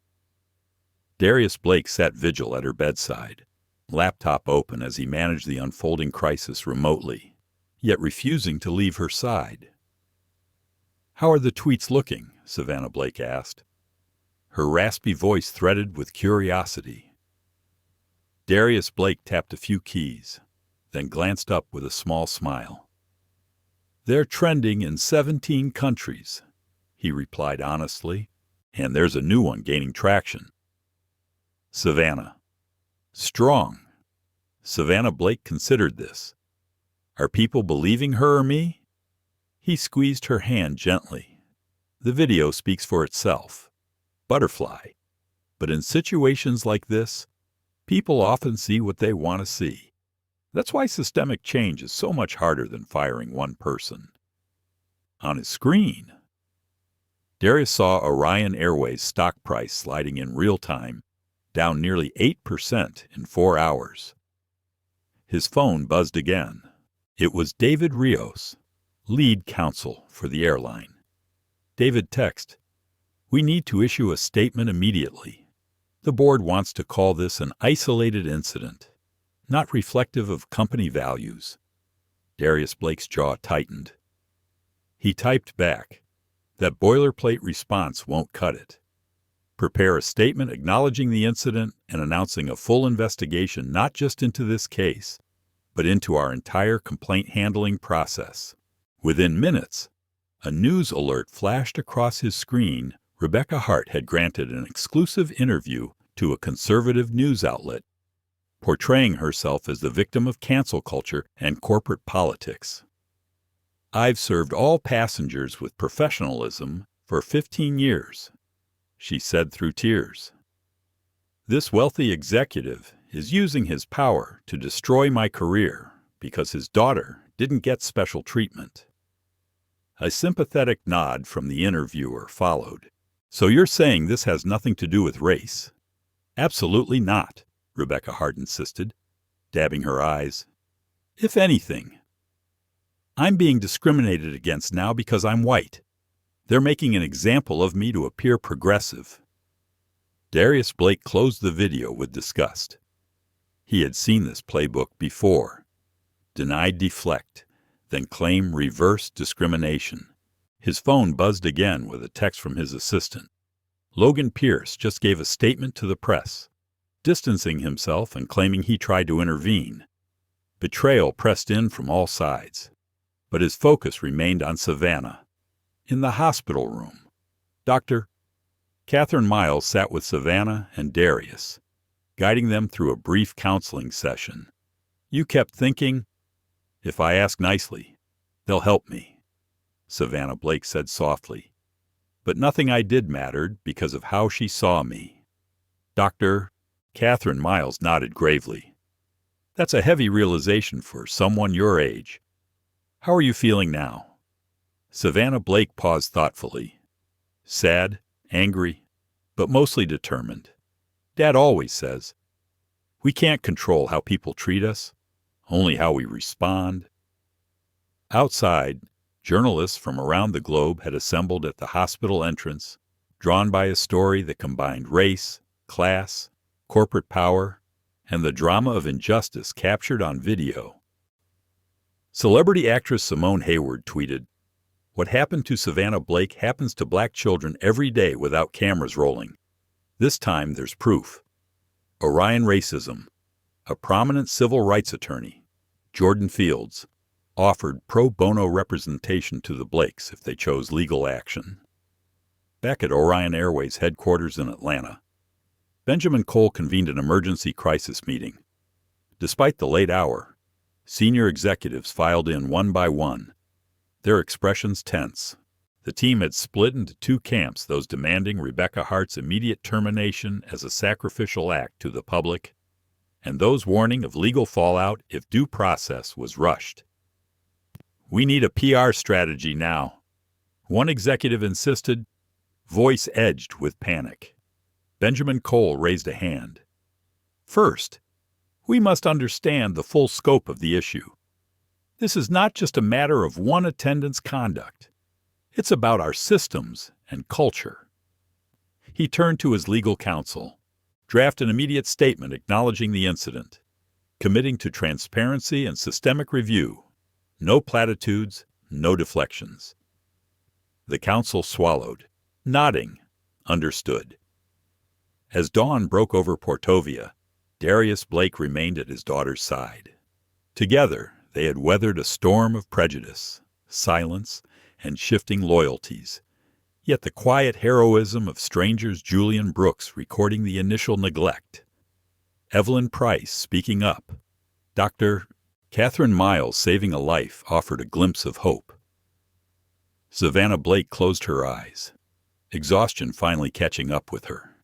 A: Darius Blake sat vigil at her bedside, laptop open as he managed the unfolding crisis remotely, yet refusing to leave her side. "How are the tweets looking?" Savannah Blake asked, her raspy voice threaded with curiosity. Darius Blake tapped a few keys, then glanced up with a small smile. "They're trending in 17 countries, he replied honestly, "and there's a new one gaining traction." Savannah. Strong. Savannah Blake considered this. Are people believing her or me? He squeezed her hand gently. The video speaks for itself. Butterfly. But in situations like this, people often see what they want to see. That's why systemic change is so much harder than firing one person. On his screen, Darius saw Orion Airways stock price sliding in real time, down nearly 8% in 4 hours. His phone buzzed again. It was David Rios, lead counsel for the airline. David texted, "We need to issue a statement immediately. The board wants to call this an isolated incident, not reflective of company values." Darius Blake's jaw tightened. He typed back, "That boilerplate response won't cut it. Prepare a statement acknowledging the incident and announcing a full investigation not just into this case, but into our entire complaint handling process." Within minutes, a news alert flashed across his screen. Rebecca Hart had granted an exclusive interview to a conservative news outlet, portraying herself as the victim of cancel culture and corporate politics. "I've served all passengers with professionalism for 15 years, she said through tears. This wealthy executive is using his power to destroy my career because his daughter didn't get special treatment." A sympathetic nod from the interviewer followed. "So you're saying this has nothing to do with race?" "Absolutely not," Rebecca Hart insisted, dabbing her eyes. "If anything, I'm being discriminated against now because I'm white. They're making an example of me to appear progressive." Darius Blake closed the video with disgust. He had seen this playbook before. Deny deflect, then claim reverse discrimination. His phone buzzed again with a text from his assistant. Logan Pierce just gave a statement to the press, distancing himself and claiming he tried to intervene. Betrayal pressed in from all sides, but his focus remained on Savannah. In the hospital room, Dr. Catherine Miles sat with Savannah and Darius, guiding them through a brief counseling session. "You kept thinking, if I ask nicely, they'll help me," Savannah Blake said softly. "But nothing I did mattered because of how she saw me." Dr. Catherine Miles nodded gravely. "That's a heavy realization for someone your age. How are you feeling now?" Savannah Blake paused thoughtfully. "Sad, angry, but mostly determined. Dad always says, we can't control how people treat us, only how we respond." Outside, journalists from around the globe had assembled at the hospital entrance, drawn by a story that combined race, class, corporate power, and the drama of injustice captured on video. Celebrity actress Simone Hayward tweeted, "What happened to Savannah Blake happens to black children every day without cameras rolling. This time there's proof." Orion Racism, a prominent civil rights attorney, Jordan Fields, offered pro bono representation to the Blakes if they chose legal action. Back at Orion Airways headquarters in Atlanta, Benjamin Cole convened an emergency crisis meeting. Despite the late hour, senior executives filed in one by one, their expressions tense. The team had split into two camps, those demanding Rebecca Hart's immediate termination as a sacrificial act to the public, and those warning of legal fallout if due process was rushed. "We need a PR strategy now," one executive insisted, voice edged with panic. Benjamin Cole raised a hand. "First, we must understand the full scope of the issue. This is not just a matter of one attendant's conduct. It's about our systems and culture." He turned to his legal counsel. "Draft an immediate statement acknowledging the incident, committing to transparency and systemic review. No platitudes, no deflections." The counsel swallowed, nodding, understood. As dawn broke over Portovia, Darius Blake remained at his daughter's side. Together, they had weathered a storm of prejudice, silence, and shifting loyalties, yet the quiet heroism of strangers Julian Brooks recording the initial neglect, Evelyn Price speaking up, Dr. Catherine Miles saving a life offered a glimpse of hope. Savannah Blake closed her eyes, exhaustion finally catching up with her.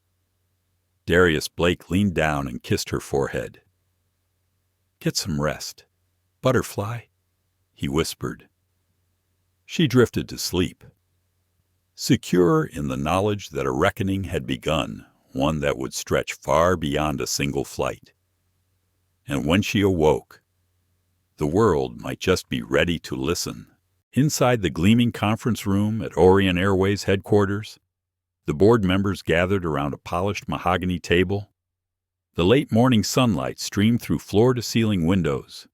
A: Darius Blake leaned down and kissed her forehead. "Get some rest, butterfly," he whispered. She drifted to sleep, secure in the knowledge that a reckoning had begun, one that would stretch far beyond a single flight. And when she awoke, the world might just be ready to listen. Inside the gleaming conference room at Orion Airways headquarters, the board members gathered around a polished mahogany table. The late morning sunlight streamed through floor-to-ceiling windows,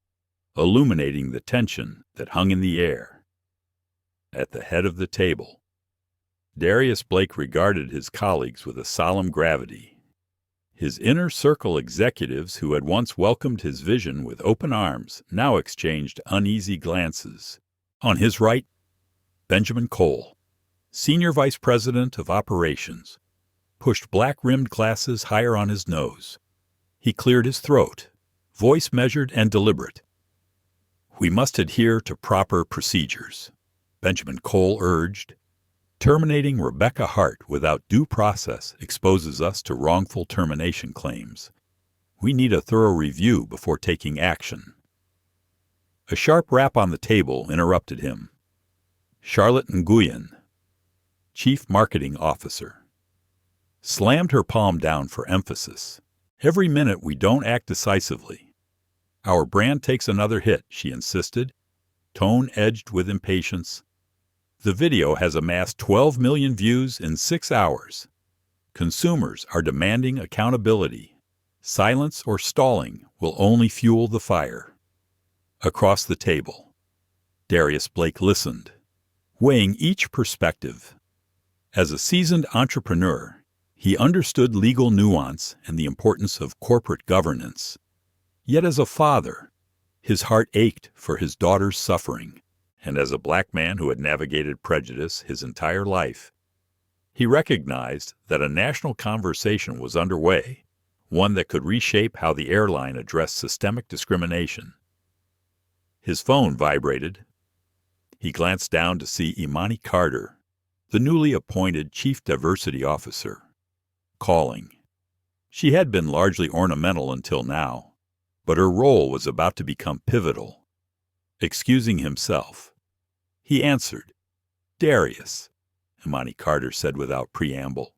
A: illuminating the tension that hung in the air. At the head of the table, Darius Blake regarded his colleagues with a solemn gravity. His inner circle executives who had once welcomed his vision with open arms now exchanged uneasy glances. On his right, Benjamin Cole, Senior Vice President of Operations, pushed black-rimmed glasses higher on his nose. He cleared his throat, voice measured and deliberate. "We must adhere to proper procedures," Benjamin Cole urged. "Terminating Rebecca Hart without due process exposes us to wrongful termination claims. We need a thorough review before taking action." A sharp rap on the table interrupted him. Charlotte Nguyen, Chief Marketing Officer, slammed her palm down for emphasis. "Every minute we don't act decisively, our brand takes another hit," she insisted, tone edged with impatience. "The video has amassed 12 million views in 6 hours. Consumers are demanding accountability. Silence or stalling will only fuel the fire." Across the table, Darius Blake listened, weighing each perspective. As a seasoned entrepreneur, he understood legal nuance and the importance of corporate governance. Yet as a father, his heart ached for his daughter's suffering, and as a black man who had navigated prejudice his entire life, he recognized that a national conversation was underway, one that could reshape how the airline addressed systemic discrimination. His phone vibrated. He glanced down to see Imani Carter, the newly appointed Chief Diversity Officer, calling. She had been largely ornamental until now, but her role was about to become pivotal. Excusing himself, he answered. "Darius," Imani Carter said without preamble,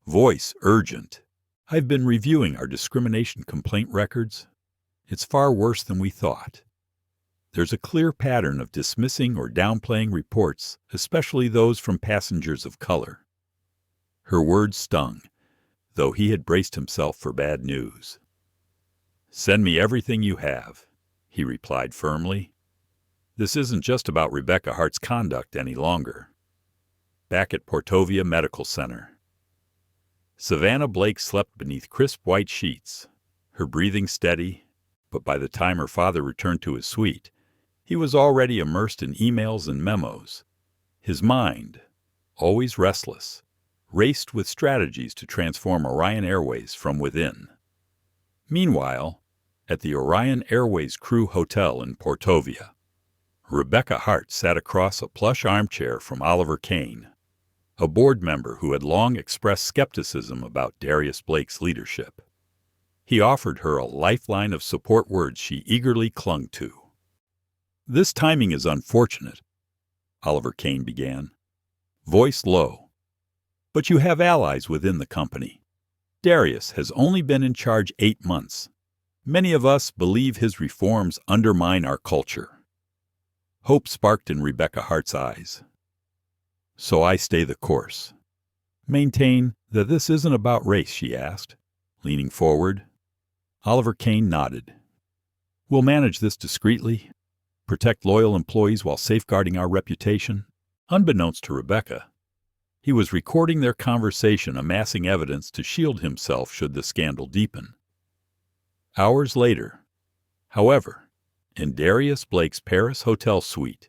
A: voice urgent. "I've been reviewing our discrimination complaint records. It's far worse than we thought. There's a clear pattern of dismissing or downplaying reports, especially those from passengers of color." Her words stung, though he had braced himself for bad news. "Send me everything you have," he replied firmly. "This isn't just about Rebecca Hart's conduct any longer." Back at Portovia Medical Center, Savannah Blake slept beneath crisp white sheets, her breathing steady, but by the time her father returned to his suite, he was already immersed in emails and memos. His mind, always restless, raced with strategies to transform Orion Airways from within. Meanwhile, at the Orion Airways Crew Hotel in Portovia, Rebecca Hart sat across a plush armchair from Oliver Kane, a board member who had long expressed skepticism about Darius Blake's leadership. He offered her a lifeline of support words she eagerly clung to. "This timing is unfortunate," Oliver Kane began, voice low. "But you have allies within the company. Darius has only been in charge 8 months. Many of us believe his reforms undermine our culture." Hope sparked in Rebecca Hart's eyes. "So I stay the course. Maintain that this isn't about race," she asked, leaning forward. Oliver Kane nodded. "We'll manage this discreetly, protect loyal employees while safeguarding our reputation." Unbeknownst to Rebecca, he was recording their conversation, amassing evidence to shield himself should the scandal deepen. Hours later, however, in Darius Blake's Paris hotel suite,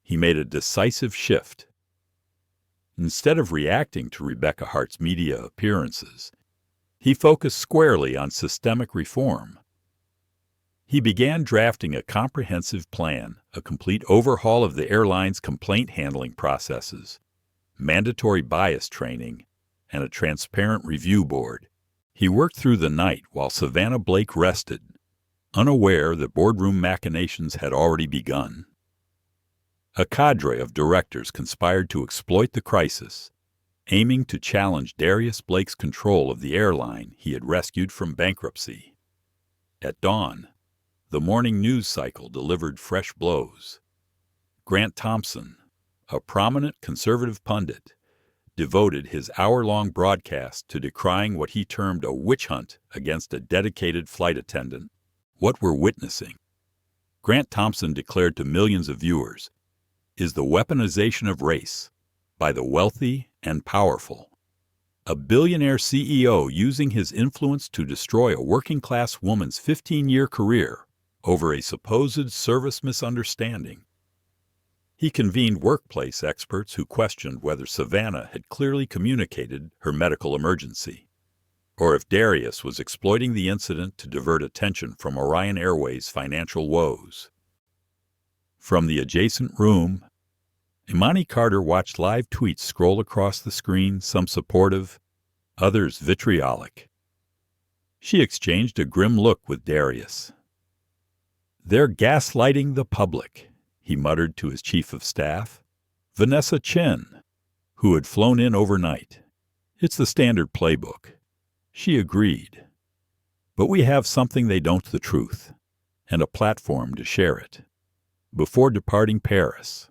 A: he made a decisive shift. Instead of reacting to Rebecca Hart's media appearances, he focused squarely on systemic reform. He began drafting a comprehensive plan, a complete overhaul of the airline's complaint handling processes, mandatory bias training, and a transparent review board. He worked through the night while Savannah Blake rested, unaware that boardroom machinations had already begun. A cadre of directors conspired to exploit the crisis, aiming to challenge Darius Blake's control of the airline he had rescued from bankruptcy. At dawn, the morning news cycle delivered fresh blows. Grant Thompson, a prominent conservative pundit, devoted his hour-long broadcast to decrying what he termed a witch hunt against a dedicated flight attendant. "What we're witnessing," Grant Thompson declared to millions of viewers, "is the weaponization of race by the wealthy and powerful. A billionaire CEO using his influence to destroy a working-class woman's 15-year career over a supposed service misunderstanding." He convened workplace experts who questioned whether Savannah had clearly communicated her medical emergency, or if Darius was exploiting the incident to divert attention from Orion Airways' financial woes. From the adjacent room, Imani Carter watched live tweets scroll across the screen, some supportive, others vitriolic. She exchanged a grim look with Darius. "They're gaslighting the public," he muttered to his chief of staff, Vanessa Chin, who had flown in overnight. "It's the standard playbook." She agreed. "But we have something they don't, the truth, and a platform to share it." Before departing Paris,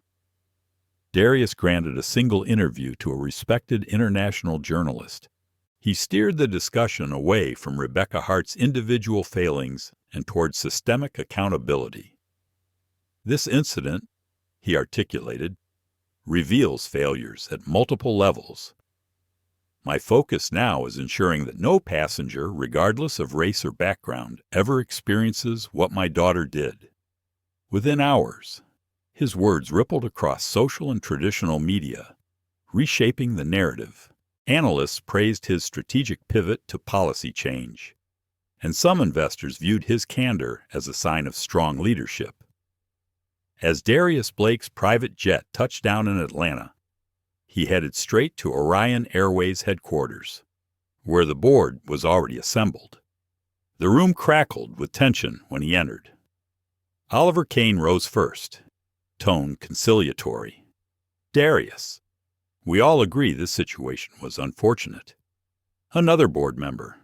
A: Darius granted a single interview to a respected international journalist. He steered the discussion away from Rebecca Hart's individual failings and toward systemic accountability. "This incident," he articulated, "reveals failures at multiple levels. My focus now is ensuring that no passenger, regardless of race or background, ever experiences what my daughter did." Within hours, his words rippled across social and traditional media, reshaping the narrative. Analysts praised his strategic pivot to policy change, and some investors viewed his candor as a sign of strong leadership. As Darius Blake's private jet touched down in Atlanta, he headed straight to Orion Airways headquarters, where the board was already assembled. The room crackled with tension when he entered. Oliver Kane rose first, tone conciliatory. "Darius, we all agree this situation was unfortunate." Another board member,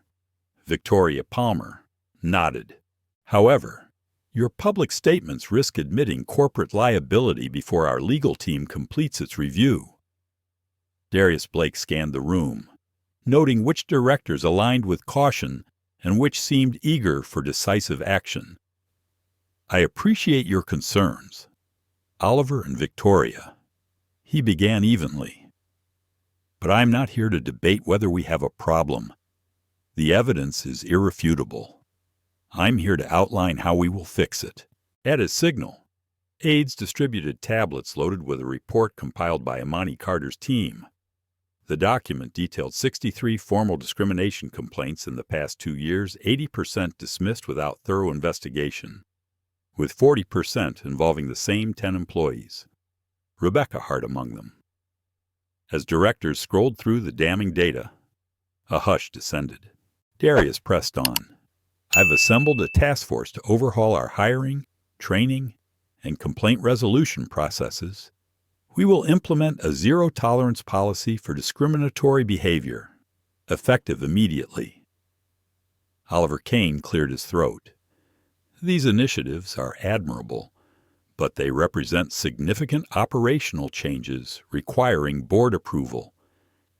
A: Victoria Palmer, nodded. "However, your public statements risk admitting corporate liability before our legal team completes its review." Darius Blake scanned the room, noting which directors aligned with caution and which seemed eager for decisive action. "I appreciate your concerns, Oliver and Victoria," he began evenly. "But I'm not here to debate whether we have a problem. The evidence is irrefutable. I'm here to outline how we will fix it." At his signal, aides distributed tablets loaded with a report compiled by Imani Carter's team. The document detailed 63 formal discrimination complaints in the past 2 years, 80% dismissed without thorough investigation, with 40% involving the same 10 employees, Rebecca Hart among them. As directors scrolled through the damning data, a hush descended. Darius pressed on. "I've assembled a task force to overhaul our hiring, training, and complaint resolution processes. We will implement a zero-tolerance policy for discriminatory behavior, effective immediately." Oliver Kane cleared his throat. "These initiatives are admirable, but they represent significant operational changes requiring board approval,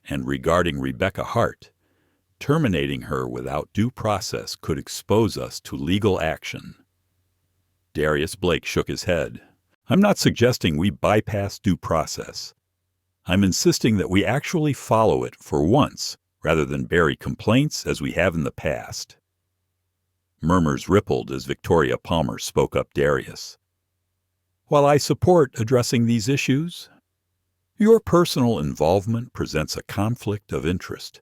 A: and regarding Rebecca Hart, terminating her without due process could expose us to legal action." Darius Blake shook his head. "I'm not suggesting we bypass due process. I'm insisting that we actually follow it for once, rather than bury complaints as we have in the past." Murmurs rippled as Victoria Palmer spoke up Darius. "While I support addressing these issues, your personal involvement presents a conflict of interest.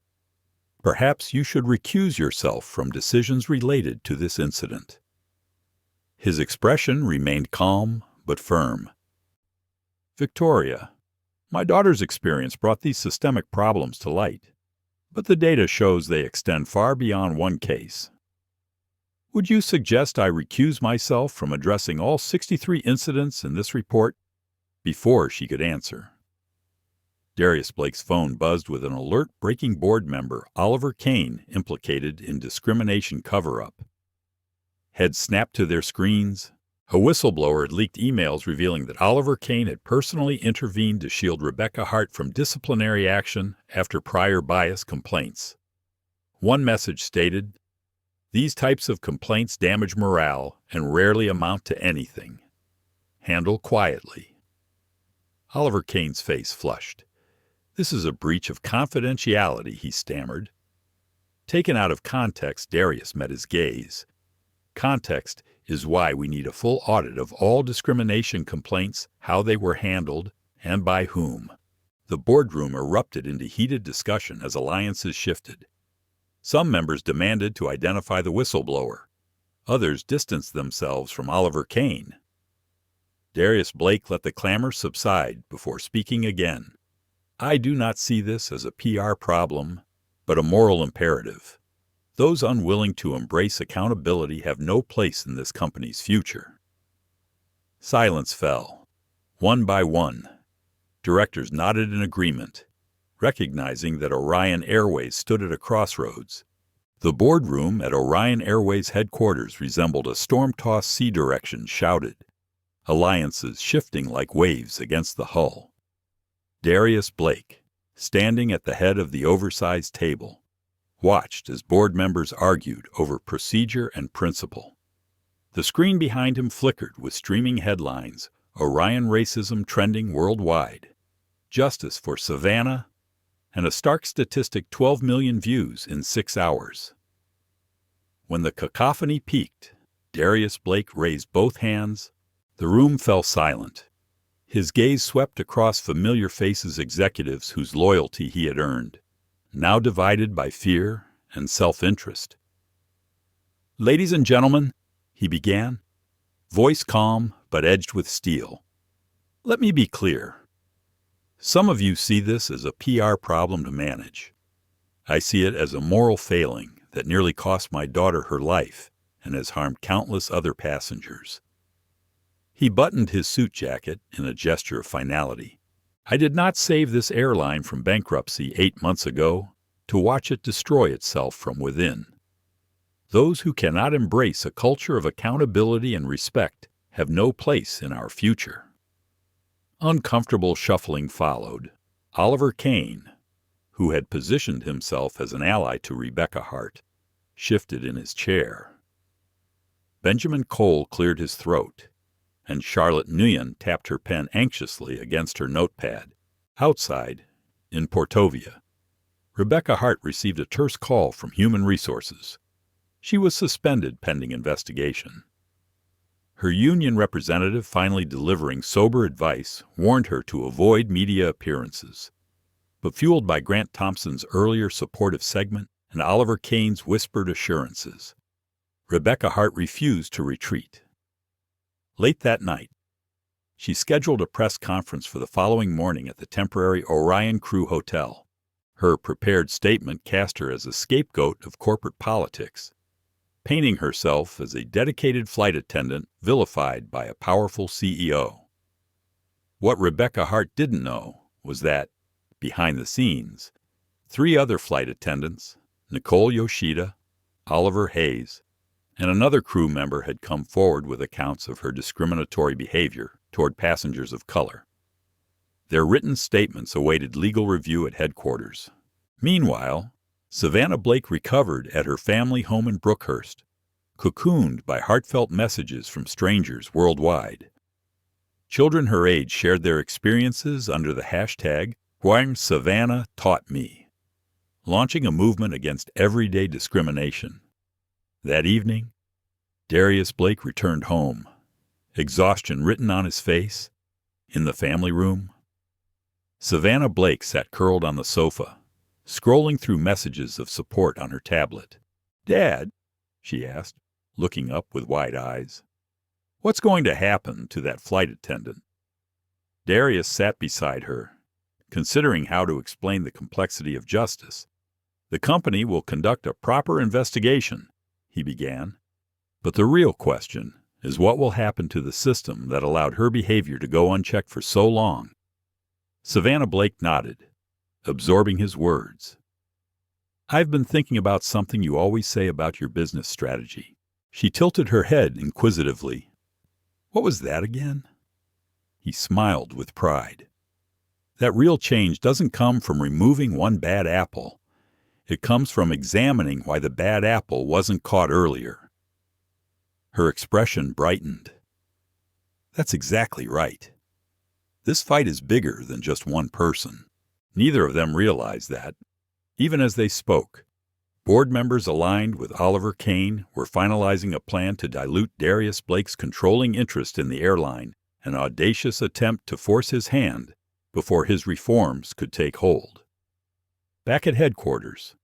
A: Perhaps you should recuse yourself from decisions related to this incident." His expression remained calm but firm. "Victoria, my daughter's experience brought these systemic problems to light, but the data shows they extend far beyond one case. Would you suggest I recuse myself from addressing all 63 incidents in this report?" Before she could answer, Darius Blake's phone buzzed with an alert breaking board member, Oliver Kane, implicated in discrimination cover-up. Heads snapped to their screens. A whistleblower had leaked emails revealing that Oliver Kane had personally intervened to shield Rebecca Hart from disciplinary action after prior bias complaints. One message stated, "These types of complaints damage morale and rarely amount to anything. Handle quietly." Oliver Kane's face flushed. "This is a breach of confidentiality," he stammered. Taken out of context, Darius met his gaze. "Context is why we need a full audit of all discrimination complaints, how they were handled, and by whom." The boardroom erupted into heated discussion as alliances shifted. Some members demanded to identify the whistleblower. Others distanced themselves from Oliver Kane. Darius Blake let the clamor subside before speaking again. "I do not see this as a PR problem, but a moral imperative. Those unwilling to embrace accountability have no place in this company's future. Silence fell. One by one, directors nodded in agreement, recognizing that Orion Airways stood at a crossroads. The boardroom at Orion Airways headquarters resembled a storm-tossed sea direction shouted, alliances shifting like waves against the hull. Darius Blake, standing at the head of the oversized table, watched as board members argued over procedure and principle. The screen behind him flickered with streaming headlines, Orion racism trending worldwide, justice for Savannah, and a stark statistic 12 million views in 6 hours. When the cacophony peaked, Darius Blake raised both hands. The room fell silent. His gaze swept across familiar faces, executives whose loyalty he had earned, now divided by fear and self-interest. "Ladies and gentlemen," he began, voice calm but edged with steel, "let me be clear. Some of you see this as a PR problem to manage. I see it as a moral failing that nearly cost my daughter her life and has harmed countless other passengers." He buttoned his suit jacket in a gesture of finality. "I did not save this airline from bankruptcy 8 months ago to watch it destroy itself from within. Those who cannot embrace a culture of accountability and respect have no place in our future." Uncomfortable shuffling followed. Oliver Kane, who had positioned himself as an ally to Rebecca Hart, shifted in his chair. Benjamin Cole cleared his throat, and Charlotte Nguyen tapped her pen anxiously against her notepad. Outside, in Portovia, Rebecca Hart received a terse call from Human Resources. She was suspended pending investigation. Her union representative, finally delivering sober advice, warned her to avoid media appearances. But fueled by Grant Thompson's earlier supportive segment and Oliver Kane's whispered assurances, Rebecca Hart refused to retreat. Late that night, she scheduled a press conference for the following morning at the temporary Orion Crew Hotel. Her prepared statement cast her as a scapegoat of corporate politics, painting herself as a dedicated flight attendant vilified by a powerful CEO. What Rebecca Hart didn't know was that, behind the scenes, 3 other flight attendants, Nicole Yoshida, Oliver Hayes, and another crew member had come forward with accounts of her discriminatory behavior toward passengers of color. Their written statements awaited legal review at headquarters. Meanwhile, Savannah Blake recovered at her family home in Brookhurst, cocooned by heartfelt messages from strangers worldwide. Children her age shared their experiences under the hashtag #WhySavannahTaughtMe, launching a movement against everyday discrimination. That evening, Darius Blake returned home, exhaustion written on his face. In the family room, Savannah Blake sat curled on the sofa, scrolling through messages of support on her tablet. "Dad," she asked, looking up with wide eyes, "what's going to happen to that flight attendant?" Darius sat beside her, considering how to explain the complexity of justice. "The company will conduct a proper investigation," he began. "But the real question is what will happen to the system that allowed her behavior to go unchecked for so long?" Savannah Blake nodded, absorbing his words. "I've been thinking about something you always say about your business strategy." She tilted her head inquisitively. "What was that again?" He smiled with pride. "That real change doesn't come from removing one bad apple. It comes from examining why the bad apple wasn't caught earlier." Her expression brightened. "That's exactly right. This fight is bigger than just one person." Neither of them realized that. Even as they spoke, board members aligned with Oliver Kane were finalizing a plan to dilute Darius Blake's controlling interest in the airline, an audacious attempt to force his hand before his reforms could take hold. Back at headquarters,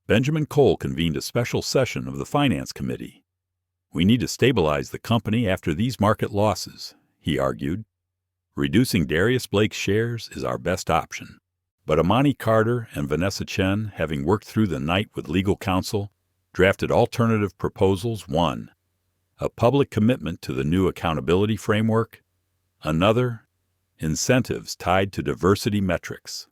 A: Benjamin Cole convened a special session of the Finance Committee. "We need to stabilize the company after these market losses," he argued. "Reducing Darius Blake's shares is our best option." But Amani Carter and Vanessa Chen, having worked through the night with legal counsel, drafted alternative proposals. One, a public commitment to the new accountability framework. Another, incentives tied to diversity metrics.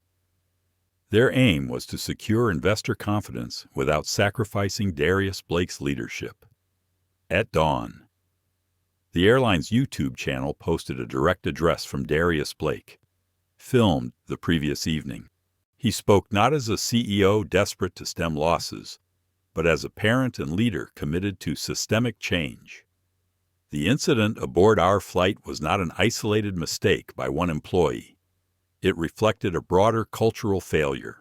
A: Their aim was to secure investor confidence without sacrificing Darius Blake's leadership. At dawn, the airline's YouTube channel posted a direct address from Darius Blake, filmed the previous evening. He spoke not as a CEO desperate to stem losses, but as a parent and leader committed to systemic change. The incident aboard our flight was not an isolated mistake by one employee. It reflected a broader cultural failure.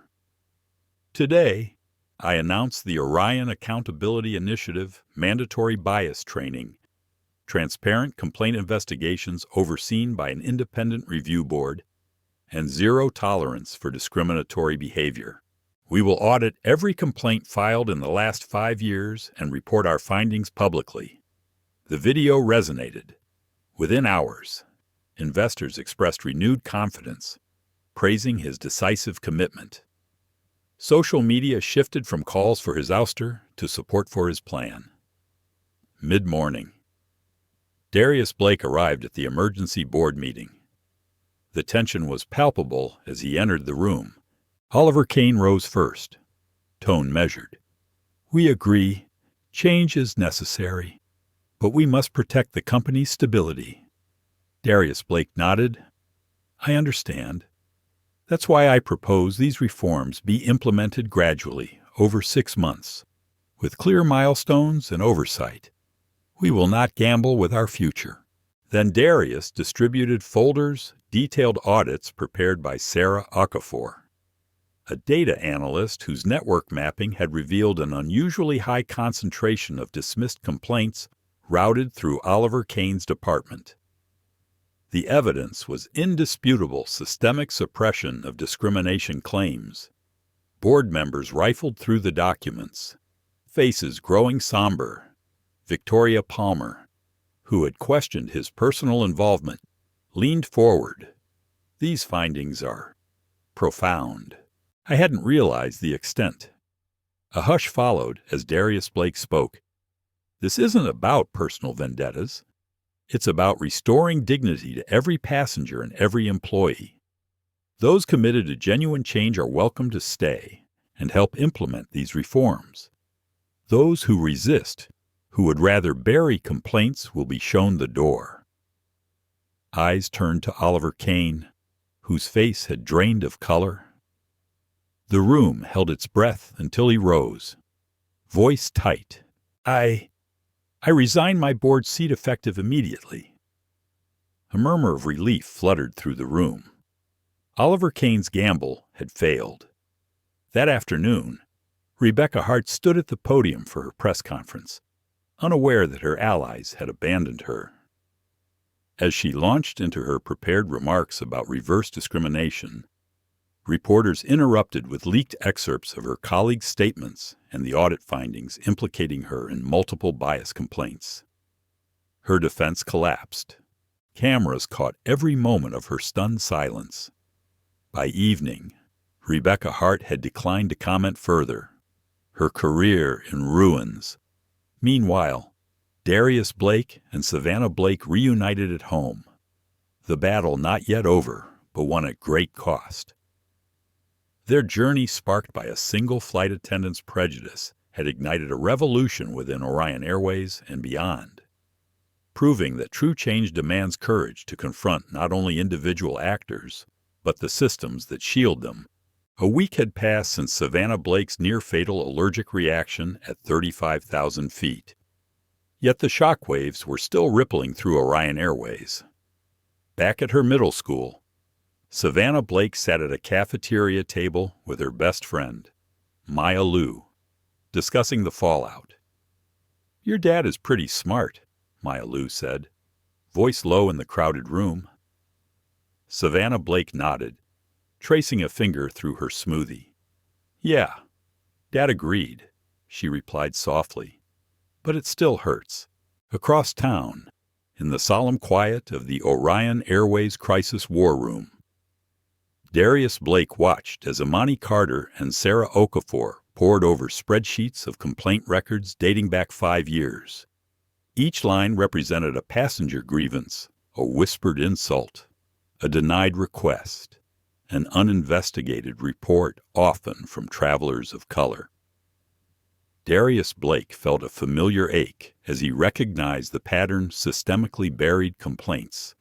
A: Today, I announced the Orion Accountability Initiative mandatory bias training, transparent complaint investigations overseen by an independent review board, and zero tolerance for discriminatory behavior. We will audit every complaint filed in the last 5 years and report our findings publicly. The video resonated. Within hours, investors expressed renewed confidence, praising his decisive commitment. Social media shifted from calls for his ouster to support for his plan. Mid-morning, Darius Blake arrived at the emergency board meeting. The tension was palpable as he entered the room. Oliver Kane rose first, tone measured. "We agree, change is necessary, but we must protect the company's stability." Darius Blake nodded. "I understand. That's why I propose these reforms be implemented gradually over 6 months, with clear milestones and oversight. We will not gamble with our future." Then Darius distributed folders, detailed audits prepared by Sarah Okafor, a data analyst whose network mapping had revealed an unusually high concentration of dismissed complaints routed through Oliver Kane's department. The evidence was indisputable systemic suppression of discrimination claims. Board members rifled through the documents, faces growing somber. Victoria Palmer, who had questioned his personal involvement, leaned forward. "These findings are profound. I hadn't realized the extent." A hush followed as Darius Blake spoke. "This isn't about personal vendettas. It's about restoring dignity to every passenger and every employee. Those committed to genuine change are welcome to stay and help implement these reforms. Those who resist, who would rather bury complaints, will be shown the door." Eyes turned to Oliver Kane, whose face had drained of color. The room held its breath until he rose, voice tight. I resign my board seat effective immediately." A murmur of relief fluttered through the room. Oliver Kane's gamble had failed. That afternoon, Rebecca Hart stood at the podium for her press conference, unaware that her allies had abandoned her. As she launched into her prepared remarks about reverse discrimination, reporters interrupted with leaked excerpts of her colleagues' statements and the audit findings implicating her in multiple bias complaints. Her defense collapsed. Cameras caught every moment of her stunned silence. By evening, Rebecca Hart had declined to comment further, her career in ruins. Meanwhile, Darius Blake and Savannah Blake reunited at home. The battle not yet over, but one at great cost. Their journey, sparked by a single flight attendant's prejudice, had ignited a revolution within Orion Airways and beyond, proving that true change demands courage to confront not only individual actors, but the systems that shield them. A week had passed since Savannah Blake's near-fatal allergic reaction at 35,000 feet. Yet the shockwaves were still rippling through Orion Airways. Back at her middle school, Savannah Blake sat at a cafeteria table with her best friend, Maya Lou, discussing the fallout. "Your dad is pretty smart," Maya Lou said, voice low in the crowded room. Savannah Blake nodded, tracing a finger through her smoothie. "Yeah, Dad agreed," she replied softly. "But it still hurts." Across town, in the solemn quiet of the Orion Airways Crisis War Room, Darius Blake watched as Amani Carter and Sarah Okafor pored over spreadsheets of complaint records dating back 5 years. Each line represented a passenger grievance, a whispered insult, a denied request, an uninvestigated report, often from travelers of color. Darius Blake felt a familiar ache as he recognized the pattern: systemically buried complaints,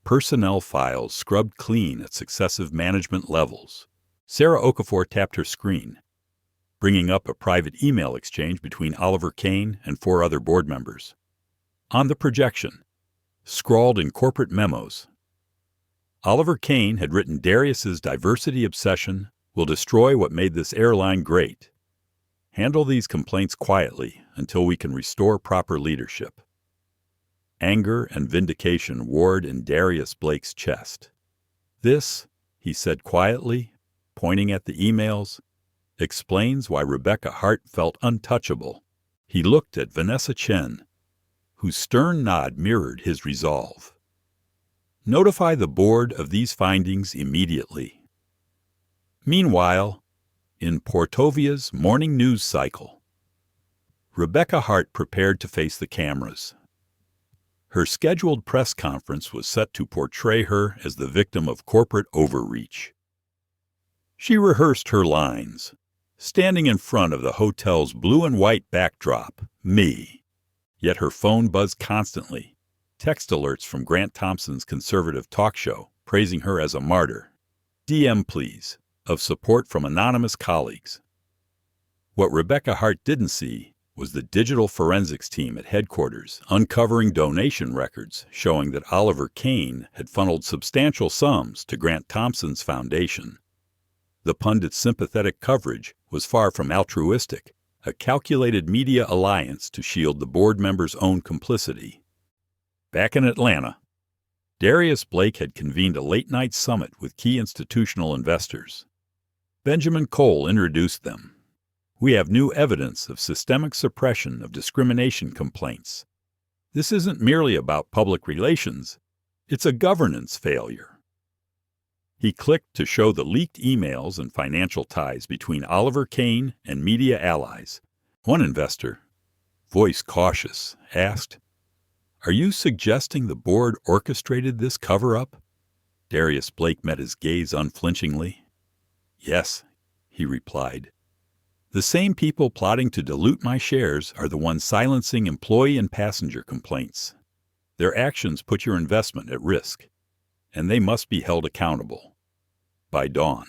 A: personnel files scrubbed clean at successive management levels. Sarah Okafor tapped her screen, bringing up a private email exchange between Oliver Kane and 4 other board members. On the projection, scrawled in corporate memos, Oliver Kane had written, "Darius's diversity obsession will destroy what made this airline great. Handle these complaints quietly until we can restore proper leadership." Anger and vindication warred in Darius Blake's chest. "This," he said quietly, pointing at the emails, "explains why Rebecca Hart felt untouchable." He looked at Vanessa Chen, whose stern nod mirrored his resolve. "Notify the board of these findings immediately." Meanwhile, in Portovia's morning news cycle, Rebecca Hart prepared to face the cameras. Her scheduled press conference was set to portray her as the victim of corporate overreach. She rehearsed her lines, standing in front of the hotel's blue and white backdrop, me. Yet her phone buzzed constantly, text alerts from Grant Thompson's conservative talk show praising her as a martyr, DM please, of support from anonymous colleagues. What Rebecca Hart didn't see was the digital forensics team at headquarters uncovering donation records showing that Oliver Kane had funneled substantial sums to Grant Thompson's foundation. The pundit's sympathetic coverage was far from altruistic, a calculated media alliance to shield the board members' own complicity. Back in Atlanta, Darius Blake had convened a late-night summit with key institutional investors. Benjamin Cole introduced them. "We have new evidence of systemic suppression of discrimination complaints. This isn't merely about public relations, it's a governance failure." He clicked to show the leaked emails and financial ties between Oliver Kane and media allies. One investor, voice cautious, asked, "Are you suggesting the board orchestrated this cover-up?" Darius Blake met his gaze unflinchingly. "Yes," he replied. "The same people plotting to dilute my shares are the ones silencing employee and passenger complaints. Their actions put your investment at risk, and they must be held accountable." By dawn,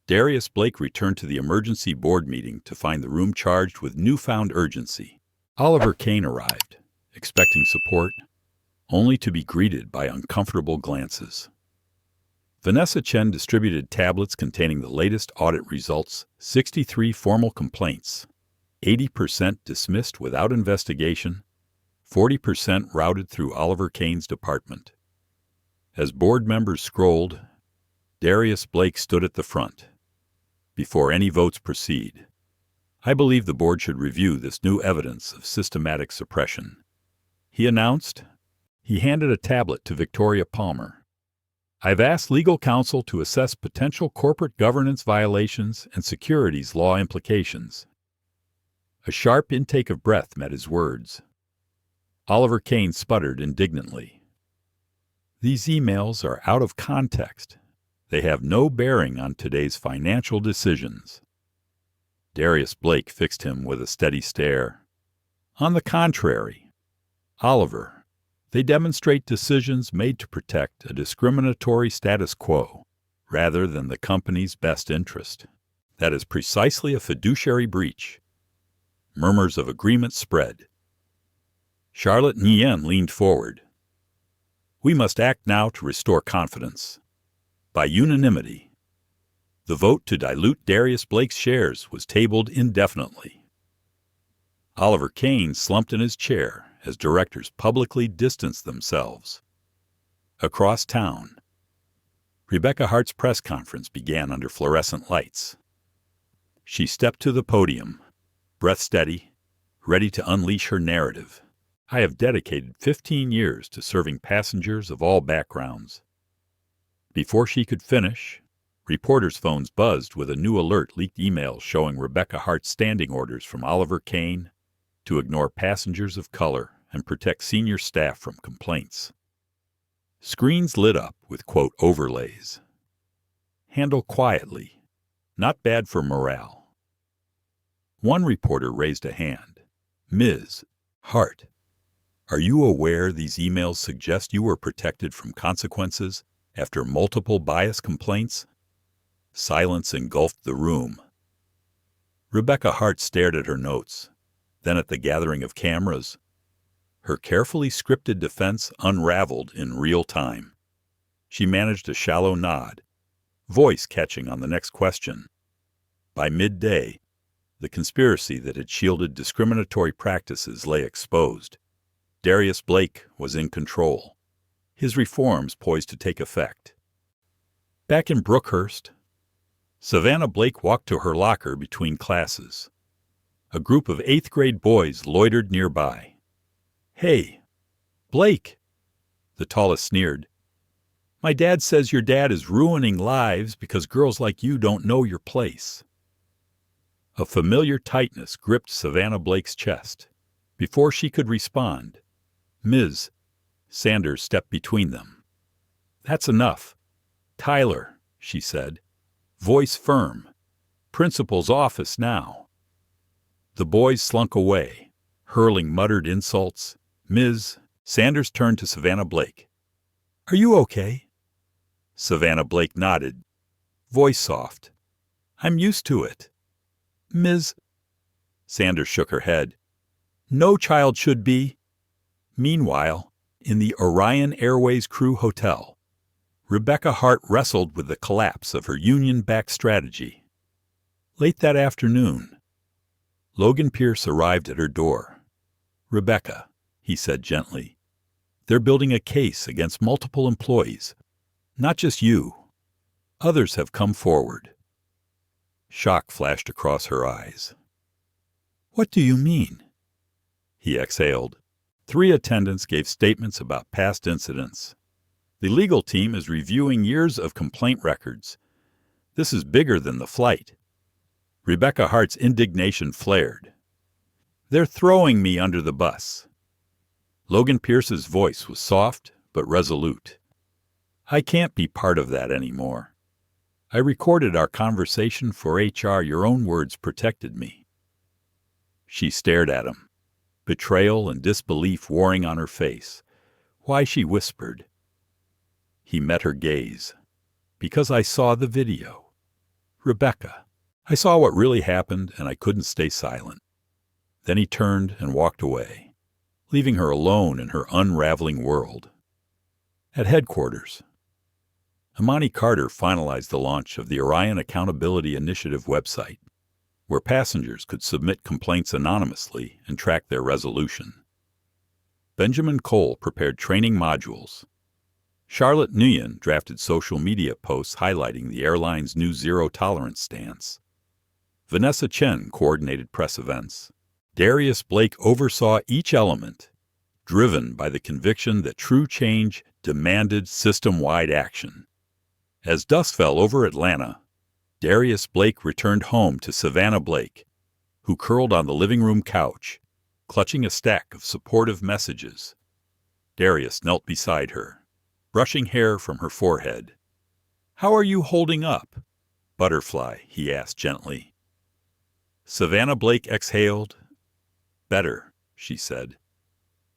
A: Darius Blake returned to the emergency board meeting to find the room charged with newfound urgency. Oliver Kane arrived, expecting support, only to be greeted by uncomfortable glances. Vanessa Chen distributed tablets containing the latest audit results: 63 formal complaints, 80% dismissed without investigation, 40% routed through Oliver Kane's department. As board members scrolled, Darius Blake stood at the front. "Before any votes proceed, I believe the board should review this new evidence of systematic suppression," he announced. He handed a tablet to Victoria Palmer. "I've asked legal counsel to assess potential corporate governance violations and securities law implications." A sharp intake of breath met his words. Oliver Kane sputtered indignantly. "These emails are out of context. They have no bearing on today's financial decisions." Darius Blake fixed him with a steady stare. "On the contrary, Oliver, they demonstrate decisions made to protect a discriminatory status quo rather than the company's best interest. That is precisely a fiduciary breach." Murmurs of agreement spread. Charlotte Nguyen leaned forward. "We must act now to restore confidence." By unanimity, the vote to dilute Darius Blake's shares was tabled indefinitely. Oliver Kane slumped in his chair as directors publicly distanced themselves. Across town, Rebecca Hart's press conference began under fluorescent lights. She stepped to the podium, breath steady, ready to unleash her narrative. "I have dedicated 15 years to serving passengers of all backgrounds." Before she could finish, Reporters' phones buzzed with a new alert leaked emails showing Rebecca Hart's standing orders from Oliver Kane to ignore passengers of color and protect senior staff from complaints. Screens lit up with, quote, overlays. Handle quietly. Not bad for morale. One reporter raised a hand. Ms. Hart, are you aware these emails suggest you were protected from consequences after multiple bias complaints? Silence engulfed the room. Rebecca Hart stared at her notes, then at the gathering of cameras. Her carefully scripted defense unraveled in real time. She managed a shallow nod, voice catching on the next question. By midday, the conspiracy that had shielded discriminatory practices lay exposed. Darius Blake was in control, his reforms poised to take effect. Back in Brookhurst, Savannah Blake walked to her locker between classes. A group of 8th grade boys loitered nearby. Hey, Blake, the tallest sneered. My dad says your dad is ruining lives because girls like you don't know your place. A familiar tightness gripped Savannah Blake's chest. Before she could respond, Ms. Sanders stepped between them. That's enough. Tyler, she said, voice firm. Principal's office now. The boys slunk away, hurling muttered insults. Ms. Sanders turned to Savannah Blake. Are you okay? Savannah Blake nodded, voice soft. I'm used to it. Ms. Sanders shook her head. No child should be. Meanwhile, in the Orion Airways crew hotel, Rebecca Hart wrestled with the collapse of her union-backed strategy. Late that afternoon, Logan Pierce arrived at her door. Rebecca, he said gently, they're building a case against multiple employees, not just you. Others have come forward. Shock flashed across her eyes. What do you mean? He exhaled. 3 attendants gave statements about past incidents. The legal team is reviewing years of complaint records. This is bigger than the flight. Rebecca Hart's indignation flared. They're throwing me under the bus. Logan Pierce's voice was soft but resolute. I can't be part of that anymore. I recorded our conversation for HR. Your own words protected me. She stared at him, betrayal and disbelief warring on her face. Why, she whispered. He met her gaze. Because I saw the video. Rebecca, I saw what really happened and I couldn't stay silent. Then he turned and walked away, leaving her alone in her unraveling world. At headquarters, Amani Carter finalized the launch of the Orion Accountability Initiative website, where passengers could submit complaints anonymously and track their resolution. Benjamin Cole prepared training modules. Charlotte Nguyen drafted social media posts highlighting the airline's new zero-tolerance stance. Vanessa Chen coordinated press events. Darius Blake oversaw each element, driven by the conviction that true change demanded system-wide action. As dusk fell over Atlanta, Darius Blake returned home to Savannah Blake, who curled on the living room couch, clutching a stack of supportive messages. Darius knelt beside her, brushing hair from her forehead. How are you holding up? Butterfly, he asked gently. Savannah Blake exhaled. Better, she said.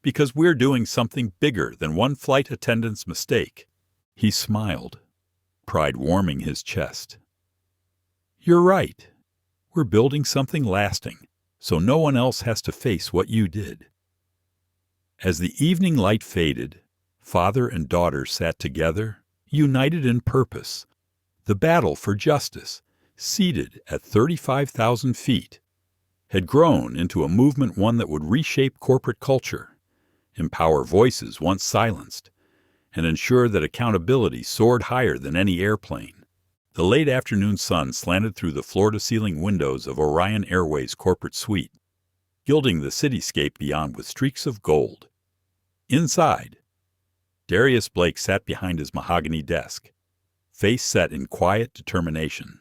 A: Because we're doing something bigger than one flight attendant's mistake. He smiled, pride warming his chest. You're right. We're building something lasting, so no one else has to face what you did. As the evening light faded, father and daughter sat together, united in purpose. The battle for justice, seated at 35,000 feet, had grown into a movement, one that would reshape corporate culture, empower voices once silenced, and ensure that accountability soared higher than any airplane. The late afternoon sun slanted through the floor-to-ceiling windows of Orion Airways' corporate suite, gilding the cityscape beyond with streaks of gold. Inside, Darius Blake sat behind his mahogany desk, face set in quiet determination.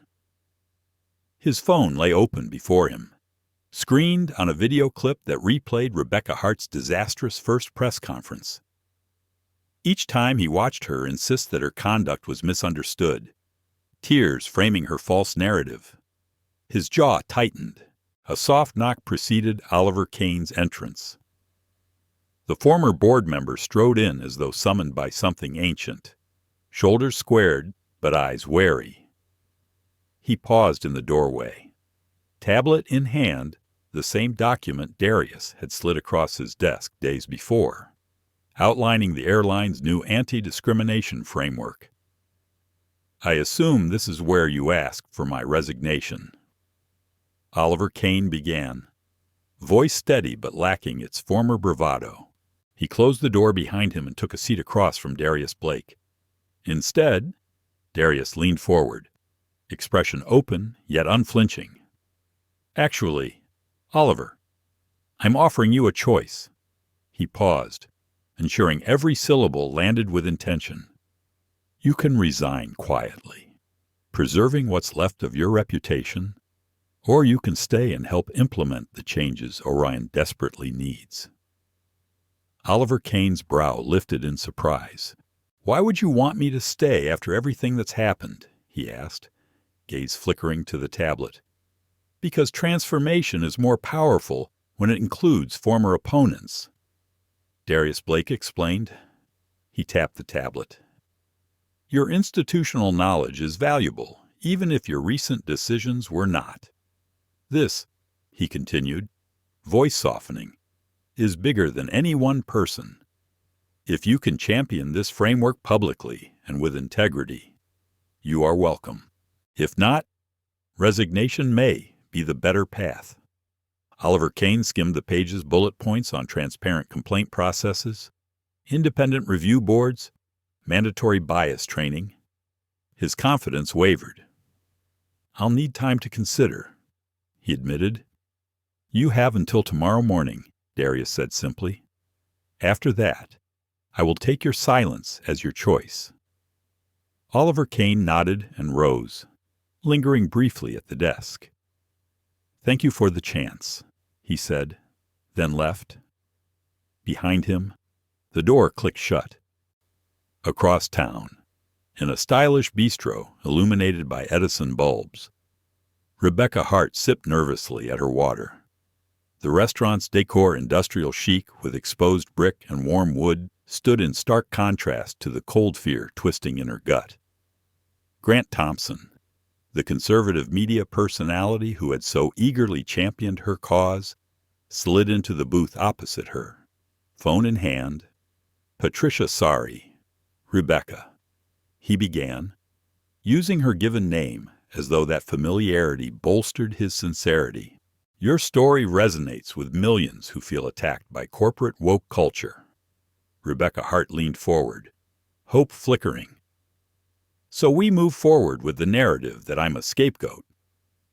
A: His phone lay open before him, screened on a video clip that replayed Rebecca Hart's disastrous first press conference. Each time he watched her insist that her conduct was misunderstood, tears framing her false narrative. His jaw tightened. A soft knock preceded Oliver Kane's entrance. The former board member strode in as though summoned by something ancient, shoulders squared but eyes wary. He paused in the doorway. Tablet in hand, the same document Darius had slid across his desk days before, outlining the airline's new anti-discrimination framework. "I assume this is where you ask for my resignation," Oliver Kane began, voice steady but lacking its former bravado. He closed the door behind him and took a seat across from Darius Blake. Instead, Darius leaned forward, expression open yet unflinching. "Actually, Oliver, I'm offering you a choice." He paused, ensuring every syllable landed with intention. "You can resign quietly, preserving what's left of your reputation, or you can stay and help implement the changes Orion desperately needs." Oliver Kane's brow lifted in surprise. "Why would you want me to stay after everything that's happened?" he asked, gaze flickering to the tablet. "Because transformation is more powerful when it includes former opponents," Darius Blake explained. He tapped the tablet. "Your institutional knowledge is valuable, even if your recent decisions were not. This," he continued, voice softening, "is bigger than any one person. If you can champion this framework publicly and with integrity, you are welcome. If not, resignation may be the better path." Oliver Kane skimmed the page's bullet points on transparent complaint processes, independent review boards, mandatory bias training. His confidence wavered. "I'll need time to consider," he admitted. "You have until tomorrow morning," Darius said simply. "After that, I will take your silence as your choice." Oliver Kane nodded and rose, lingering briefly at the desk. "Thank you for the chance," he said, then left. Behind him, the door clicked shut. Across town, in a stylish bistro illuminated by Edison bulbs, Rebecca Hart sipped nervously at her water. The restaurant's decor, industrial chic with exposed brick and warm wood, stood in stark contrast to the cold fear twisting in her gut. Grant Thompson, the conservative media personality who had so eagerly championed her cause, slid into the booth opposite her, phone in hand. "Patricia Sari, Rebecca," he began, using her given name as though that familiarity bolstered his sincerity. "Your story resonates with millions who feel attacked by corporate woke culture." Rebecca Hart leaned forward, hope flickering. "So we move forward with the narrative that I'm a scapegoat."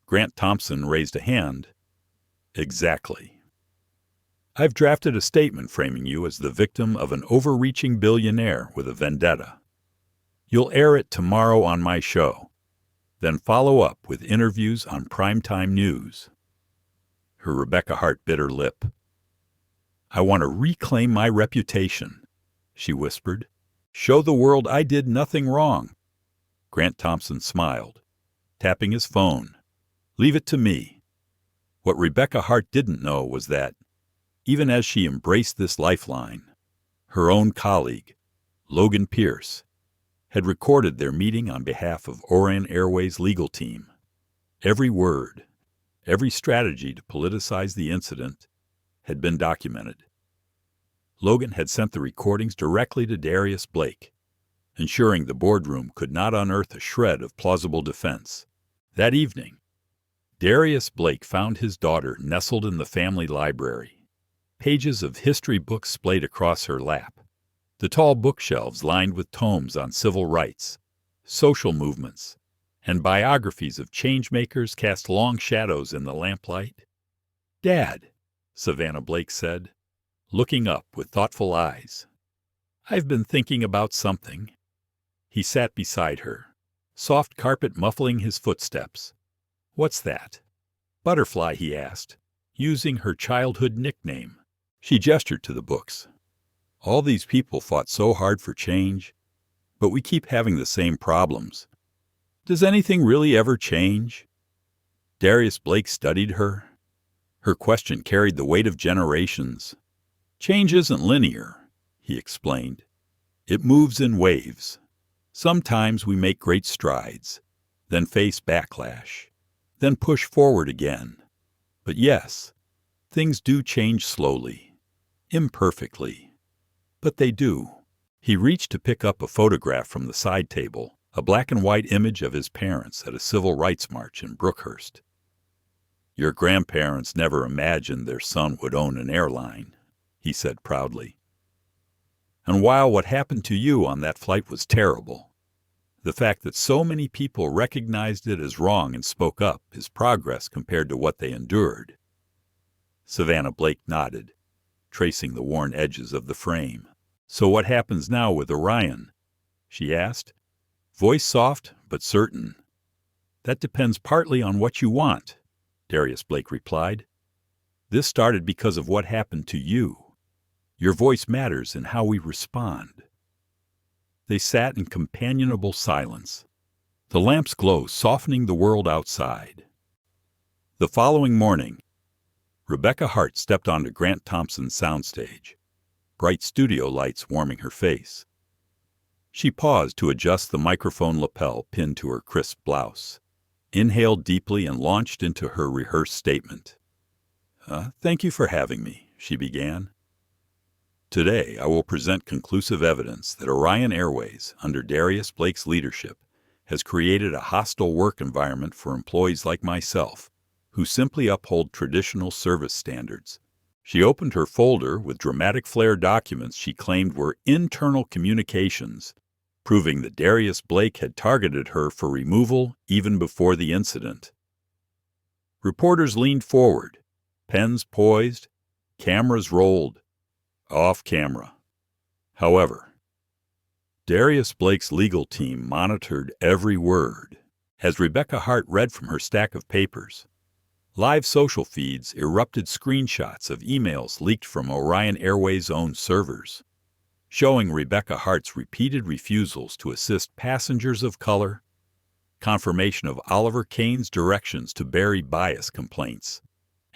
A: Grant Thompson raised a hand. "Exactly. I've drafted a statement framing you as the victim of an overreaching billionaire with a vendetta. You'll air it tomorrow on my show, then follow up with interviews on primetime news." Her Rebecca Hart bit her lip. "I want to reclaim my reputation," she whispered. "Show the world I did nothing wrong." Grant Thompson smiled, tapping his phone. "Leave it to me." What Rebecca Hart didn't know was that, even as she embraced this lifeline, her own colleague, Logan Pierce, had recorded their meeting on behalf of Orion Airways' legal team. Every word, every strategy to politicize the incident had been documented. Logan had sent the recordings directly to Darius Blake, ensuring the boardroom could not unearth a shred of plausible defense. That evening, Darius Blake found his daughter nestled in the family library, pages of history books splayed across her lap, the tall bookshelves lined with tomes on civil rights, social movements, and biographies of changemakers cast long shadows in the lamplight. "Dad," Savannah Blake said, looking up with thoughtful eyes. "I've been thinking about something." He sat beside her, soft carpet muffling his footsteps. "What's that?" "Butterfly," he asked, using her childhood nickname. She gestured to the books. "All these people fought so hard for change, but we keep having the same problems. Does anything really ever change?" Darius Blake studied her. Her question carried the weight of generations. "Change isn't linear," he explained. "It moves in waves. Sometimes we make great strides, then face backlash, then push forward again. But yes, things do change slowly, imperfectly. But they do." He reached to pick up a photograph from the side table, a black and white image of his parents at a civil rights march in Brookhurst. "Your grandparents never imagined their son would own an airline," he said proudly. "And while what happened to you on that flight was terrible, the fact that so many people recognized it as wrong and spoke up is progress compared to what they endured." Savannah Blake nodded, tracing the worn edges of the frame. "So what happens now with Orion?" she asked, voice soft but certain. "That depends partly on what you want," Darius Blake replied. "This started because of what happened to you. Your voice matters in how we respond." They sat in companionable silence, the lamp's glow softening the world outside. The following morning, Rebecca Hart stepped onto Grant Thompson's soundstage, bright studio lights warming her face. She paused to adjust the microphone lapel pinned to her crisp blouse, inhaled deeply, and launched into her rehearsed statement. "Thank you for having me," she began. "Today I will present conclusive evidence that Orion Airways, under Darius Blake's leadership, has created a hostile work environment for employees like myself, who simply uphold traditional service standards." She opened her folder with dramatic flair documents she claimed were internal communications, proving that Darius Blake had targeted her for removal even before the incident. Reporters leaned forward, pens poised, cameras rolled. Off camera. However, Darius Blake's legal team monitored every word. As Rebecca Hart read from her stack of papers, live social feeds erupted screenshots of emails leaked from Orion Airways' own servers, showing Rebecca Hart's repeated refusals to assist passengers of color, confirmation of Oliver Kane's directions to bury bias complaints,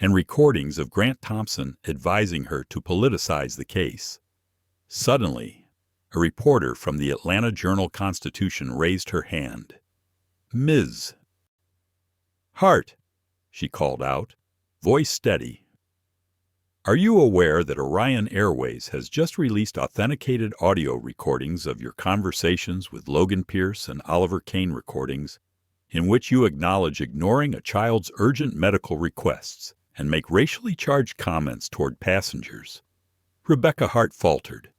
A: and recordings of Grant Thompson advising her to politicize the case. Suddenly, a reporter from the Atlanta Journal-Constitution raised her hand. "Ms. Hart," she called out, voice steady. "Are you aware that Orion Airways has just released authenticated audio recordings of your conversations with Logan Pierce and Oliver Kane, recordings in which you acknowledge ignoring a child's urgent medical requests and make racially charged comments toward passengers?" Rebecca Hart faltered,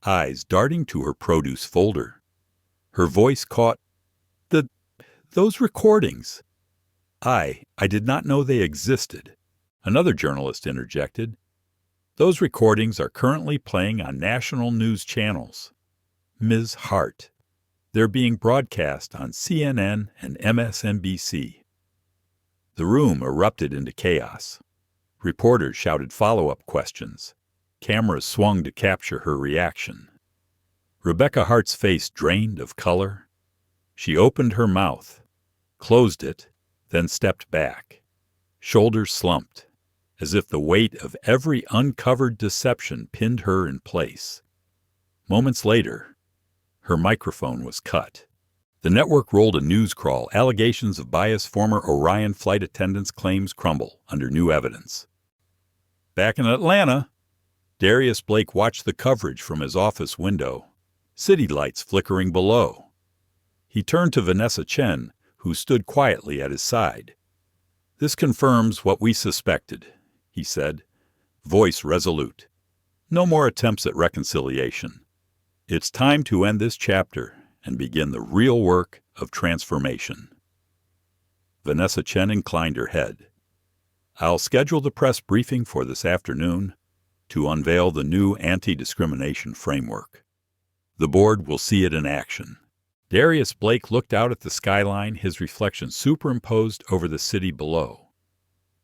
A: eyes darting to her produce folder. Her voice caught, Those recordings. I did not know they existed." Another journalist interjected. "Those recordings are currently playing on national news channels." "Ms. Hart, they're being broadcast on CNN and MSNBC." The room erupted into chaos. Reporters shouted follow-up questions. Cameras swung to capture her reaction. Rebecca Hart's face drained of color. She opened her mouth, closed it, then stepped back. Shoulders slumped, as if the weight of every uncovered deception pinned her in place. Moments later, her microphone was cut. The network rolled a news crawl. Allegations of bias. Former Orion flight attendants' claims crumble under new evidence. Back in Atlanta, Darius Blake watched the coverage from his office window, city lights flickering below. He turned to Vanessa Chen, who stood quietly at his side. "This confirms what we suspected," he said, voice resolute. "No more attempts at reconciliation. It's time to end this chapter and begin the real work of transformation." Vanessa Chen inclined her head. "I'll schedule the press briefing for this afternoon to unveil the new anti-discrimination framework. The board will see it in action." Darius Blake looked out at the skyline, his reflection superimposed over the city below.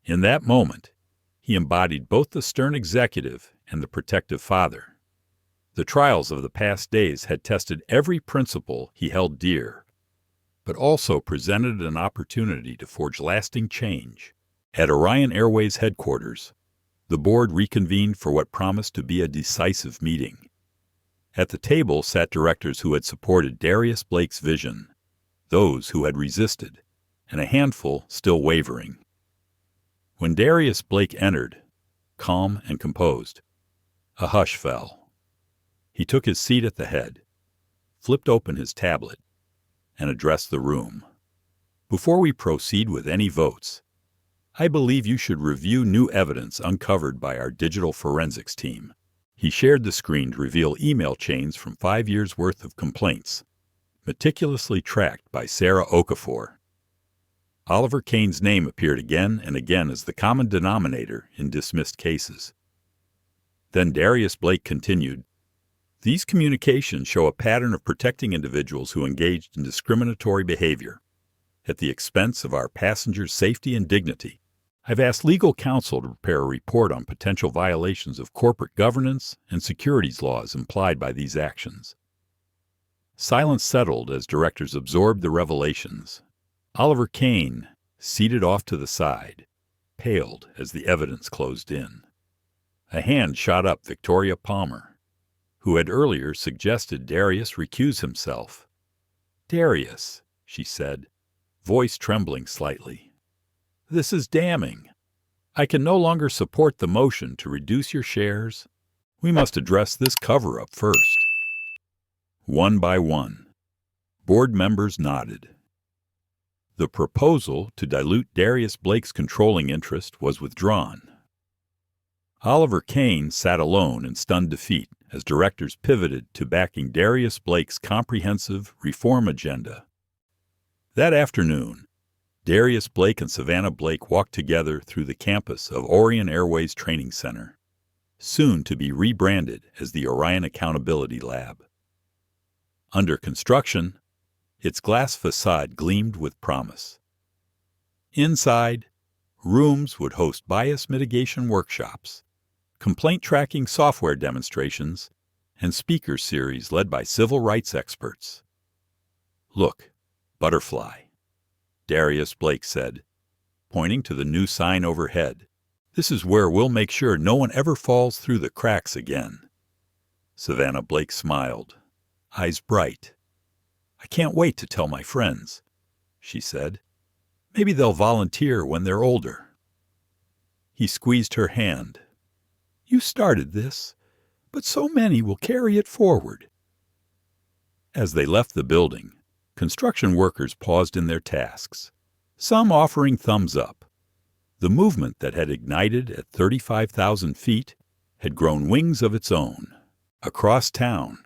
A: In that moment, he embodied both the stern executive and the protective father. The trials of the past days had tested every principle he held dear, but also presented an opportunity to forge lasting change. At Orion Airways headquarters, the board reconvened for what promised to be a decisive meeting. At the table sat directors who had supported Darius Blake's vision, those who had resisted, and a handful still wavering. When Darius Blake entered, calm and composed, a hush fell. He took his seat at the head, flipped open his tablet, and addressed the room. "Before we proceed with any votes, I believe you should review new evidence uncovered by our digital forensics team." He shared the screen to reveal email chains from 5 years' worth of complaints, meticulously tracked by Sarah Okafor. Oliver Kane's name appeared again and again as the common denominator in dismissed cases. Then Darius Blake continued, "These communications show a pattern of protecting individuals who engaged in discriminatory behavior at the expense of our passengers' safety and dignity. I've asked legal counsel to prepare a report on potential violations of corporate governance and securities laws implied by these actions." Silence settled as directors absorbed the revelations. Oliver Kane, seated off to the side, paled as the evidence closed in. A hand shot up Victoria Palmer, who had earlier suggested Darius recuse himself. "Darius," she said, voice trembling slightly, "this is damning. I can no longer support the motion to reduce your shares. We must address this cover-up first." One by one, board members nodded. The proposal to dilute Darius Blake's controlling interest was withdrawn. Oliver Kane sat alone in stunned defeat as directors pivoted to backing Darius Blake's comprehensive reform agenda. That afternoon, Darius Blake and Savannah Blake walked together through the campus of Orion Airways Training Center, soon to be rebranded as the Orion Accountability Lab. Under construction, its glass facade gleamed with promise. Inside, rooms would host bias mitigation workshops, complaint tracking software demonstrations, and speaker series led by civil rights experts. "Look, butterfly," Darius Blake said, pointing to the new sign overhead. "This is where we'll make sure no one ever falls through the cracks again." Savannah Blake smiled, eyes bright. "I can't wait to tell my friends," she said. "Maybe they'll volunteer when they're older." He squeezed her hand. "You started this, but so many will carry it forward." As they left the building, construction workers paused in their tasks, some offering thumbs up. The movement that had ignited at 35,000 feet had grown wings of its own. Across town,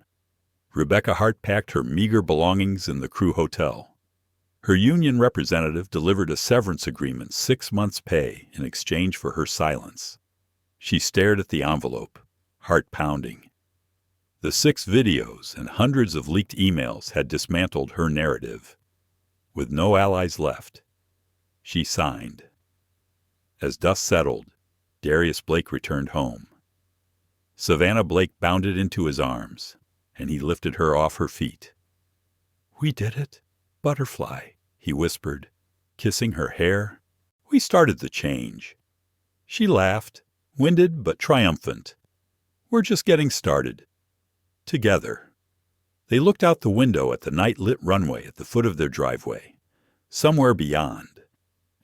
A: Rebecca Hart packed her meager belongings in the crew hotel. Her union representative delivered a severance agreement, 6 months' pay, in exchange for her silence. She stared at the envelope, heart pounding. The 6 videos and hundreds of leaked emails had dismantled her narrative. With no allies left, she signed. As dust settled, Darius Blake returned home. Savannah Blake bounded into his arms, and he lifted her off her feet. "We did it, butterfly," he whispered, kissing her hair. "We started the change." She laughed, winded but triumphant. "We're just getting started. Together." They looked out the window at the night-lit runway at the foot of their driveway. Somewhere beyond,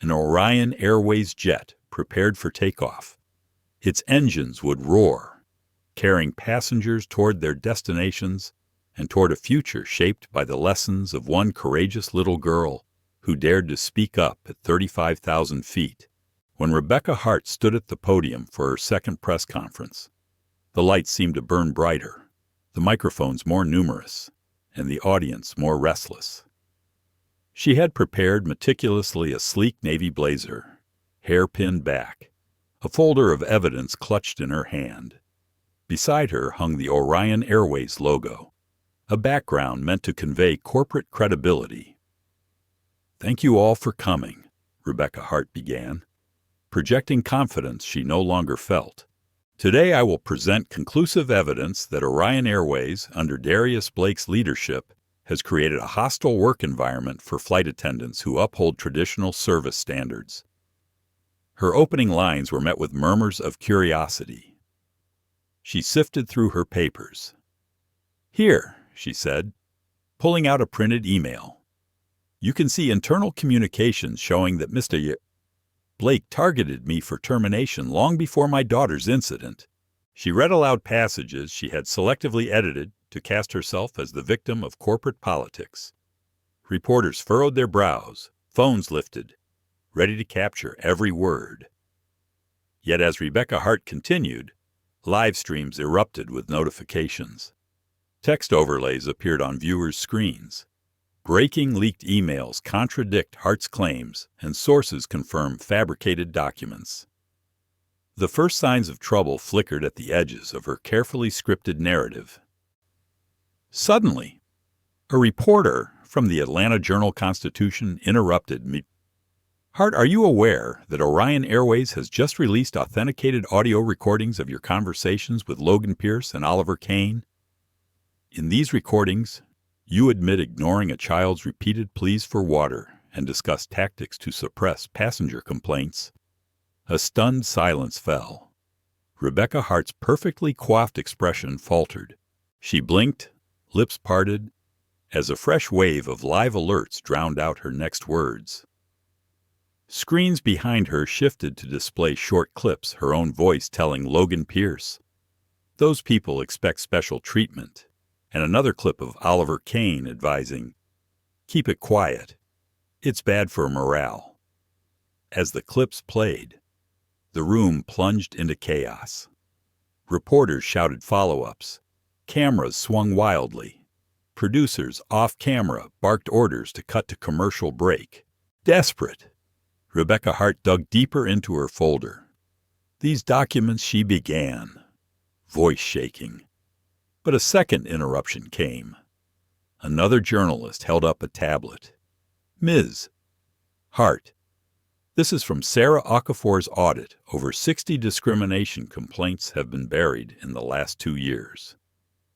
A: an Orion Airways jet prepared for takeoff. Its engines would roar, carrying passengers toward their destinations and toward a future shaped by the lessons of one courageous little girl who dared to speak up at 35,000 feet. When Rebecca Hart stood at the podium for her second press conference, the lights seemed to burn brighter, the microphones more numerous, and the audience more restless. She had prepared meticulously a sleek navy blazer, hair pinned back, a folder of evidence clutched in her hand. Beside her hung the Orion Airways logo, a background meant to convey corporate credibility. "Thank you all for coming," Rebecca Hart began, projecting confidence she no longer felt. "Today I will present conclusive evidence that Orion Airways, under Darius Blake's leadership, has created a hostile work environment for flight attendants who uphold traditional service standards." Her opening lines were met with murmurs of curiosity. She sifted through her papers. "Here," she said, pulling out a printed email. "You can see internal communications showing that Mr. Blake targeted me for termination long before my daughter's incident." She read aloud passages she had selectively edited to cast herself as the victim of corporate politics. Reporters furrowed their brows, phones lifted, ready to capture every word. Yet as Rebecca Hart continued, live streams erupted with notifications. Text overlays appeared on viewers' screens. Breaking leaked emails contradict Hart's claims, and sources confirm fabricated documents. The first signs of trouble flickered at the edges of her carefully scripted narrative. Suddenly, a reporter from the Atlanta Journal-Constitution interrupted me. "Hart, are you aware that Orion Airways has just released authenticated audio recordings of your conversations with Logan Pierce and Oliver Kane? In these recordings, you admit ignoring a child's repeated pleas for water and discuss tactics to suppress passenger complaints." A stunned silence fell. Rebecca Hart's perfectly coiffed expression faltered. She blinked, lips parted, as a fresh wave of live alerts drowned out her next words. Screens behind her shifted to display short clips, her own voice telling Logan Pierce, "Those people expect special treatment," and another clip of Oliver Kane advising, "Keep it quiet. It's bad for morale." As the clips played, the room plunged into chaos. Reporters shouted follow-ups. Cameras swung wildly. Producers, off-camera, barked orders to cut to commercial break. Desperate, Rebecca Hart dug deeper into her folder. "These documents," she began, voice shaking. But a second interruption came. Another journalist held up a tablet. "Ms. Hart, this is from Sarah Okafor's audit. Over 60 discrimination complaints have been buried in the last 2 years.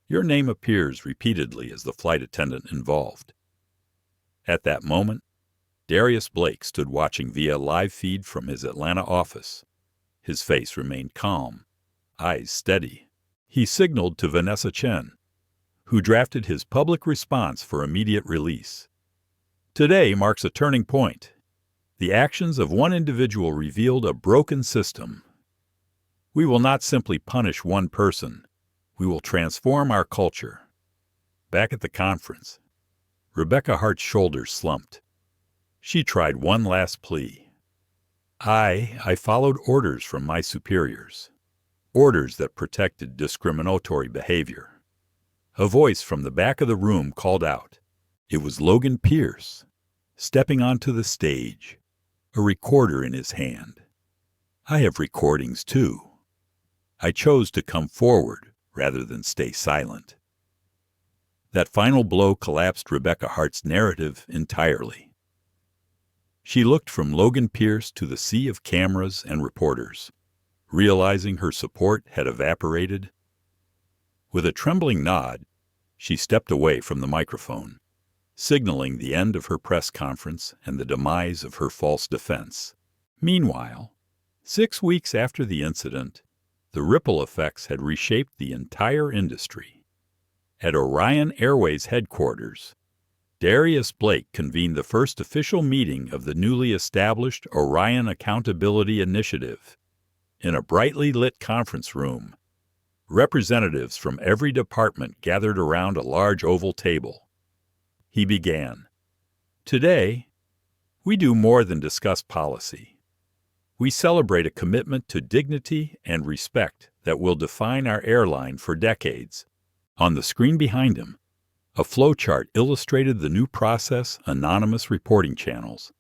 A: Your name appears repeatedly as the flight attendant involved." At that moment, Darius Blake stood watching via live feed from his Atlanta office. His face remained calm, eyes steady. He signaled to Vanessa Chen, who drafted his public response for immediate release. "Today marks a turning point. The actions of one individual revealed a broken system. We will not simply punish one person. We will transform our culture." Back at the conference, Rebecca Hart's shoulders slumped. She tried one last plea. I followed orders from my superiors. Orders that protected discriminatory behavior." A voice from the back of the room called out. It was Logan Pierce, stepping onto the stage, a recorder in his hand. "I have recordings too. I chose to come forward rather than stay silent." That final blow collapsed Rebecca Hart's narrative entirely. She looked from Logan Pierce to the sea of cameras and reporters, realizing her support had evaporated. With a trembling nod, she stepped away from the microphone, signaling the end of her press conference and the demise of her false defense. Meanwhile, 6 weeks after the incident, the ripple effects had reshaped the entire industry. At Orion Airways headquarters, Darius Blake convened the first official meeting of the newly established Orion Accountability Initiative. In a brightly lit conference room, representatives from every department gathered around a large oval table. He began, "Today, we do more than discuss policy. We celebrate a commitment to dignity and respect that will define our airline for decades." On the screen behind him, a flowchart illustrated the new process: anonymous reporting channels,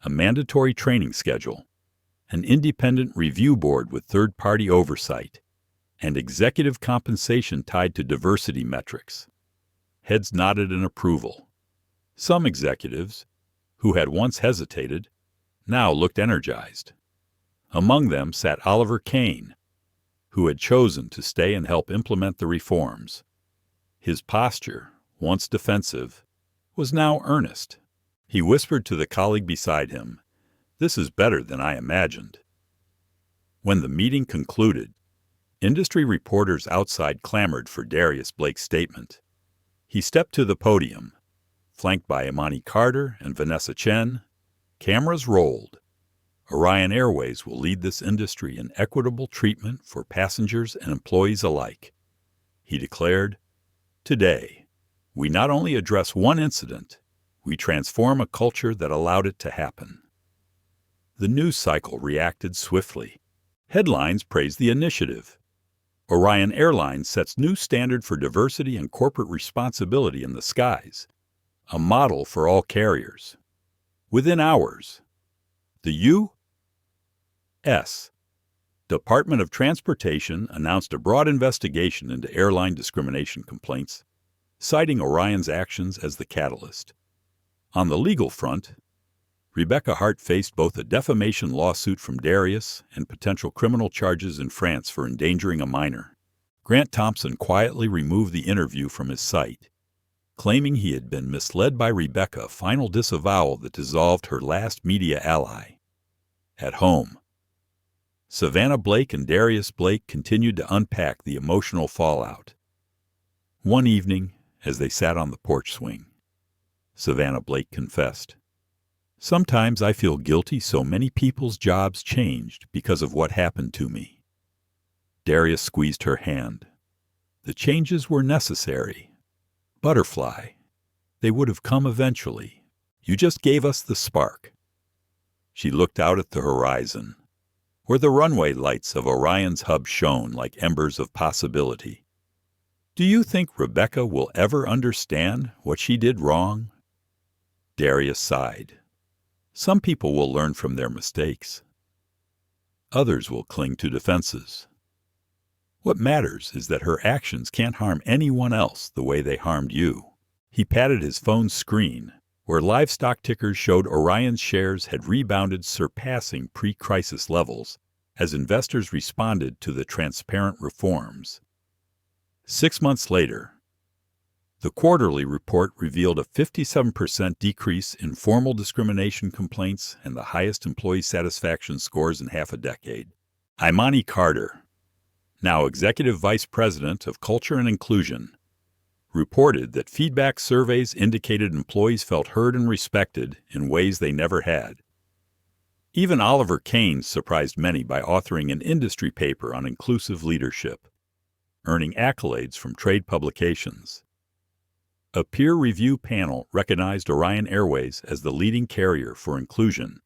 A: a mandatory training schedule, an independent review board with third-party oversight, and executive compensation tied to diversity metrics. Heads nodded in approval. Some executives, who had once hesitated, now looked energized. Among them sat Oliver Kane, who had chosen to stay and help implement the reforms. His posture, once defensive, was now earnest. He whispered to the colleague beside him, "This is better than I imagined." When the meeting concluded, industry reporters outside clamored for Darius Blake's statement. He stepped to the podium, flanked by Imani Carter and Vanessa Chen. Cameras rolled. Orion Airways will lead this industry in equitable treatment for passengers and employees alike. He declared, "Today, we not only address one incident, we transform a culture that allowed it to happen." The news cycle reacted swiftly. Headlines praised the initiative. Orion Airline sets new standard for diversity and corporate responsibility in the skies, a model for all carriers. Within hours, the U.S. Department of Transportation announced a broad investigation into airline discrimination complaints, citing Orion's actions as the catalyst. On the legal front, Rebecca Hart faced both a defamation lawsuit from Darius and potential criminal charges in France for endangering a minor. Grant Thompson quietly removed the interview from his site, claiming he had been misled by Rebecca, a final disavowal that dissolved her last media ally. At home, Savannah Blake and Darius Blake continued to unpack the emotional fallout. One evening, as they sat on the porch swing, Savannah Blake confessed, "Sometimes I feel guilty so many people's jobs changed because of what happened to me." Darius squeezed her hand. "The changes were necessary. Butterfly. They would have come eventually. You just gave us the spark." She looked out at the horizon, where the runway lights of Orion's hub shone like embers of possibility. "Do you think Rebecca will ever understand what she did wrong?" Darius sighed. "Some people will learn from their mistakes. Others will cling to defenses. What matters is that her actions can't harm anyone else the way they harmed you." He patted his phone's screen, where livestock tickers showed Orion's shares had rebounded, surpassing pre-crisis levels as investors responded to the transparent reforms. 6 months later, the quarterly report revealed a 57% decrease in formal discrimination complaints and the highest employee satisfaction scores in half a decade. Imani Carter, now Executive Vice President of Culture and Inclusion, reported that feedback surveys indicated employees felt heard and respected in ways they never had. Even Oliver Kane surprised many by authoring an industry paper on inclusive leadership, earning accolades from trade publications. A peer review panel recognized Orion Airways as the leading carrier for inclusion,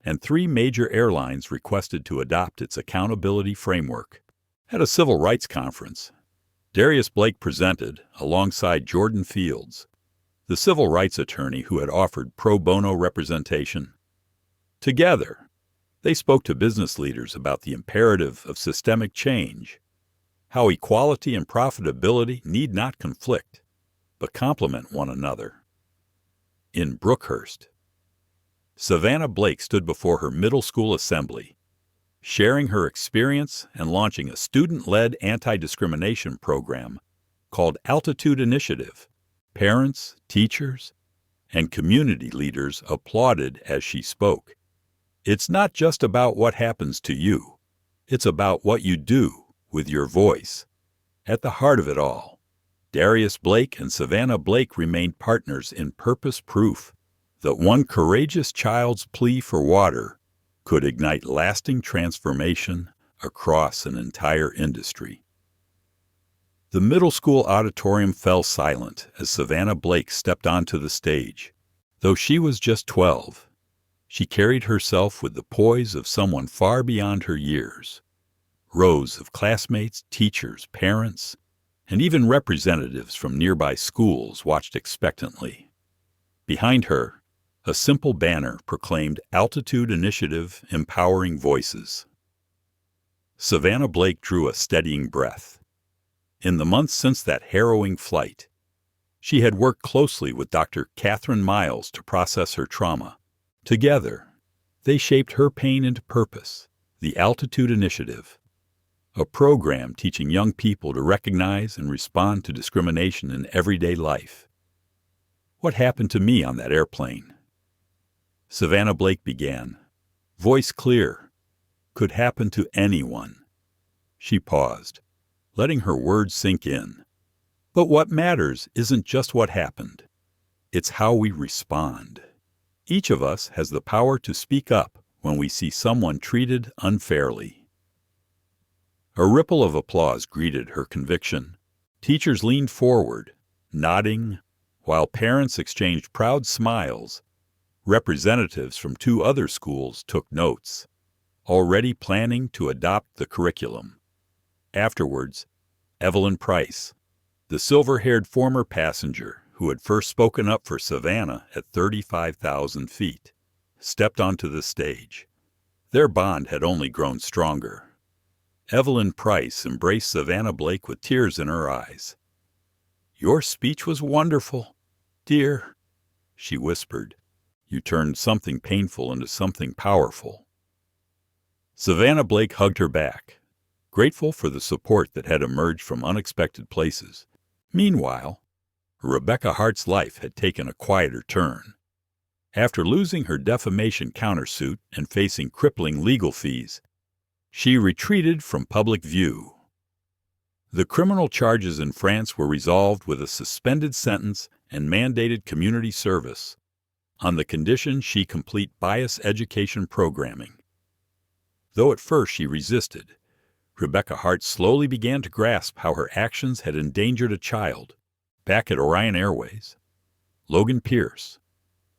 A: and 3 major airlines requested to adopt its accountability framework. At a civil rights conference, Darius Blake presented alongside Jordan Fields, the civil rights attorney who had offered pro bono representation. Together, they spoke to business leaders about the imperative of systemic change, how equality and profitability need not conflict, but complement one another. In Brookhurst, Savannah Blake stood before her middle school assembly, sharing her experience and launching a student-led anti-discrimination program called Altitude Initiative. Parents, teachers, and community leaders applauded as she spoke. "It's not just about what happens to you. It's about what you do with your voice." At the heart of it all, Darius Blake and Savannah Blake remained partners in purpose proof that one courageous child's plea for water could ignite lasting transformation across an entire industry. The middle school auditorium fell silent as Savannah Blake stepped onto the stage. Though she was just 12, she carried herself with the poise of someone far beyond her years. Rows of classmates, teachers, parents, and even representatives from nearby schools watched expectantly. Behind her, a simple banner proclaimed Altitude Initiative Empowering Voices. Savannah Blake drew a steadying breath. In the months since that harrowing flight, She had worked closely with Dr. Catherine Miles to process her trauma. Together, they shaped her pain into purpose, the Altitude Initiative, a program teaching young people to recognize and respond to discrimination in everyday life. What happened to me on that airplane? Savannah Blake began, voice clear. Could happen to anyone. She paused, letting her words sink in. But what matters isn't just what happened. It's how we respond. Each of us has the power to speak up when we see someone treated unfairly. A ripple of applause greeted her conviction. Teachers leaned forward, nodding, while parents exchanged proud smiles. Representatives from 2 other schools took notes, already planning to adopt the curriculum. Afterwards, Evelyn Price, the silver-haired former passenger who had first spoken up for Savannah at 35,000 feet, stepped onto the stage. Their bond had only grown stronger. Evelyn Price embraced Savannah Blake with tears in her eyes. "Your speech was wonderful, dear," she whispered. "You turned something painful into something powerful." Savannah Blake hugged her back, grateful for the support that had emerged from unexpected places. Meanwhile, Rebecca Hart's life had taken a quieter turn. After losing her defamation countersuit and facing crippling legal fees, she retreated from public view. The criminal charges in France were resolved with a suspended sentence and mandated community service, on the condition she complete bias education programming. Though at first she resisted, Rebecca Hart slowly began to grasp how her actions had endangered a child. Back at Orion Airways, Logan Pierce,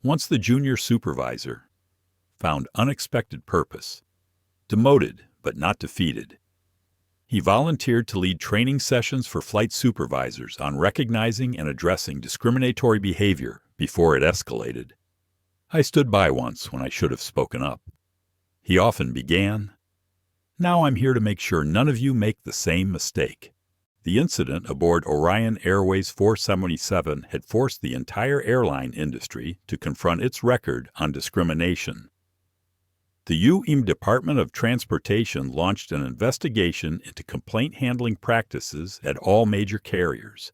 A: once the junior supervisor, found unexpected purpose. Demoted but not defeated, he volunteered to lead training sessions for flight supervisors on recognizing and addressing discriminatory behavior before it escalated. "I stood by once when I should have spoken up," he often began. "Now I'm here to make sure none of you make the same mistake." The incident aboard Orion Airways 477 had forced the entire airline industry to confront its record on discrimination. The U.S. Department of Transportation launched an investigation into complaint handling practices at all major carriers,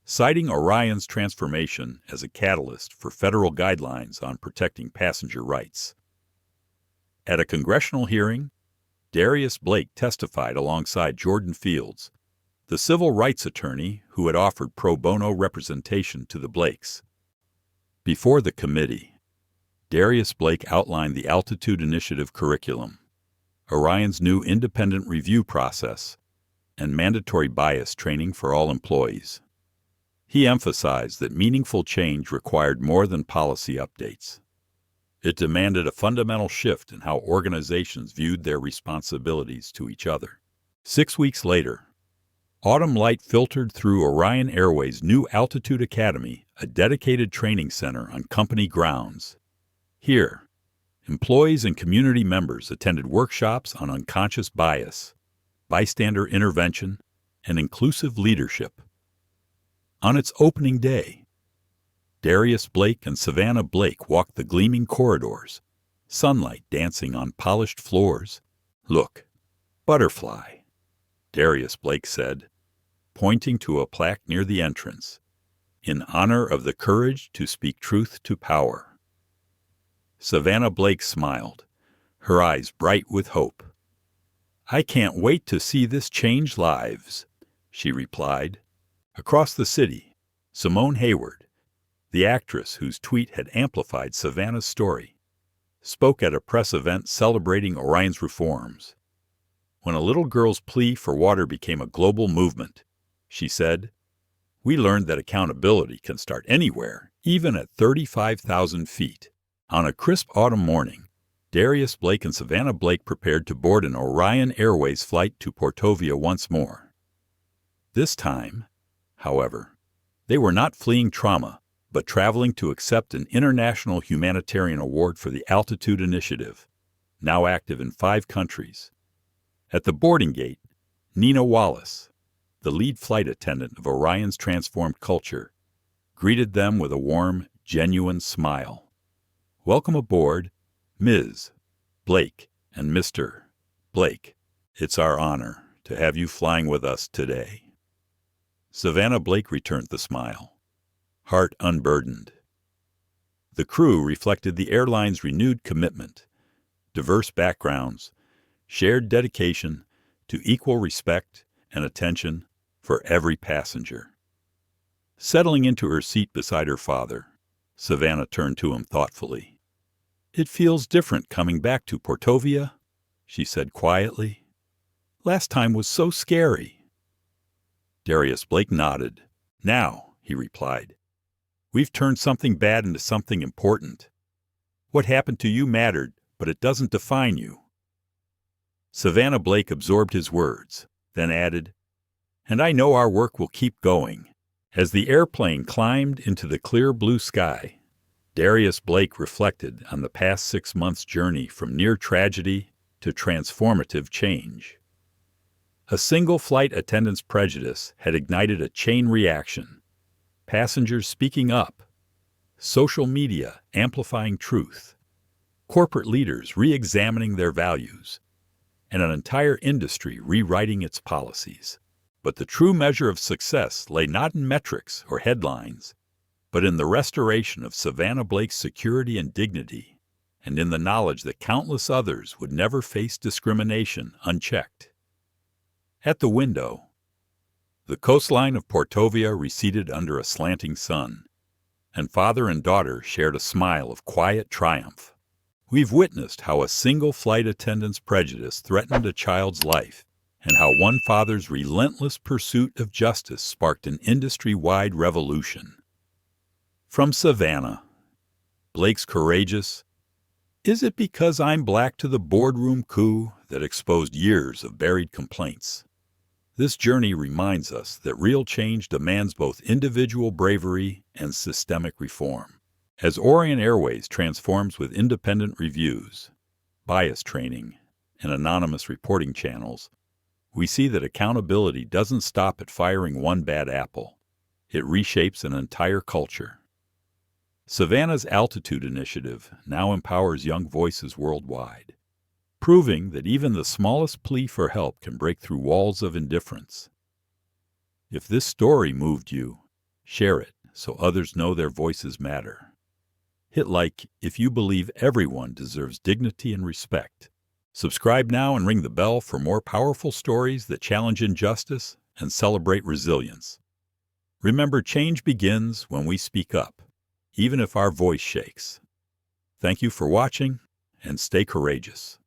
A: citing Orion's transformation as a catalyst for federal guidelines on protecting passenger rights. At a congressional hearing, Darius Blake testified alongside Jordan Fields, the civil rights attorney who had offered pro bono representation to the Blakes. Before the committee, Darius Blake outlined the Altitude Initiative curriculum, Orion's new independent review process, and mandatory bias training for all employees. He emphasized that meaningful change required more than policy updates. It demanded a fundamental shift in how organizations viewed their responsibilities to each other. 6 weeks later, autumn light filtered through Orion Airways' new Altitude Academy, a dedicated training center on company grounds. Here, employees and community members attended workshops on unconscious bias, bystander intervention, and inclusive leadership. On its opening day, Darius Blake and Savannah Blake walked the gleaming corridors, sunlight dancing on polished floors. "Look, butterfly," Darius Blake said, pointing to a plaque near the entrance, "in honor of the courage to speak truth to power." Savannah Blake smiled, her eyes bright with hope. "I can't wait to see this change lives," she replied. Across the city, Simone Hayward, the actress whose tweet had amplified Savannah's story, spoke at a press event celebrating Orion's reforms. "When a little girl's plea for water became a global movement," she said, "we learned that accountability can start anywhere, even at 35,000 feet. On a crisp autumn morning, Darius Blake and Savannah Blake prepared to board an Orion Airways flight to Portovia once more. This time, however, they were not fleeing trauma, but traveling to accept an international humanitarian award for the Altitude Initiative, now active in 5 countries. At the boarding gate, Nina Wallace, the lead flight attendant of Orion's transformed culture, greeted them with a warm, genuine smile. "Welcome aboard, Ms. Blake and Mr. Blake. It's our honor to have you flying with us today." Savannah Blake returned the smile, heart unburdened. The crew reflected the airline's renewed commitment, diverse backgrounds, shared dedication to equal respect and attention for every passenger. Settling into her seat beside her father, Savannah turned to him thoughtfully. "It feels different coming back to Portovia," she said quietly. "Last time was so scary." Darius Blake nodded. "Now," he replied, "we've turned something bad into something important. What happened to you mattered, but it doesn't define you." Savannah Blake absorbed his words, then added, "And I know our work will keep going." As the airplane climbed into the clear blue sky, Darius Blake reflected on the past 6 months' journey from near tragedy to transformative change. A single flight attendant's prejudice had ignited a chain reaction, passengers speaking up, social media amplifying truth, corporate leaders re-examining their values, and an entire industry rewriting its policies. But the true measure of success lay not in metrics or headlines, but in the restoration of Savannah Blake's security and dignity, and in the knowledge that countless others would never face discrimination unchecked. At the window, the coastline of Portovia receded under a slanting sun, and father and daughter shared a smile of quiet triumph. "We've witnessed how a single flight attendant's prejudice threatened a child's life, and how one father's relentless pursuit of justice sparked an industry-wide revolution." From Savannah, Blake's courageous, "Is it because I'm black to the boardroom coup that exposed years of buried complaints?" This journey reminds us that real change demands both individual bravery and systemic reform. As Orient Airways transforms with independent reviews, bias training, and anonymous reporting channels, we see that accountability doesn't stop at firing one bad apple. It reshapes an entire culture. Savannah's Altitude Initiative now empowers young voices worldwide, proving that even the smallest plea for help can break through walls of indifference. If this story moved you, share it so others know their voices matter. Hit like if you believe everyone deserves dignity and respect. Subscribe now and ring the bell for more powerful stories that challenge injustice and celebrate resilience. Remember, change begins when we speak up, even if our voice shakes. Thank you for watching, and stay courageous.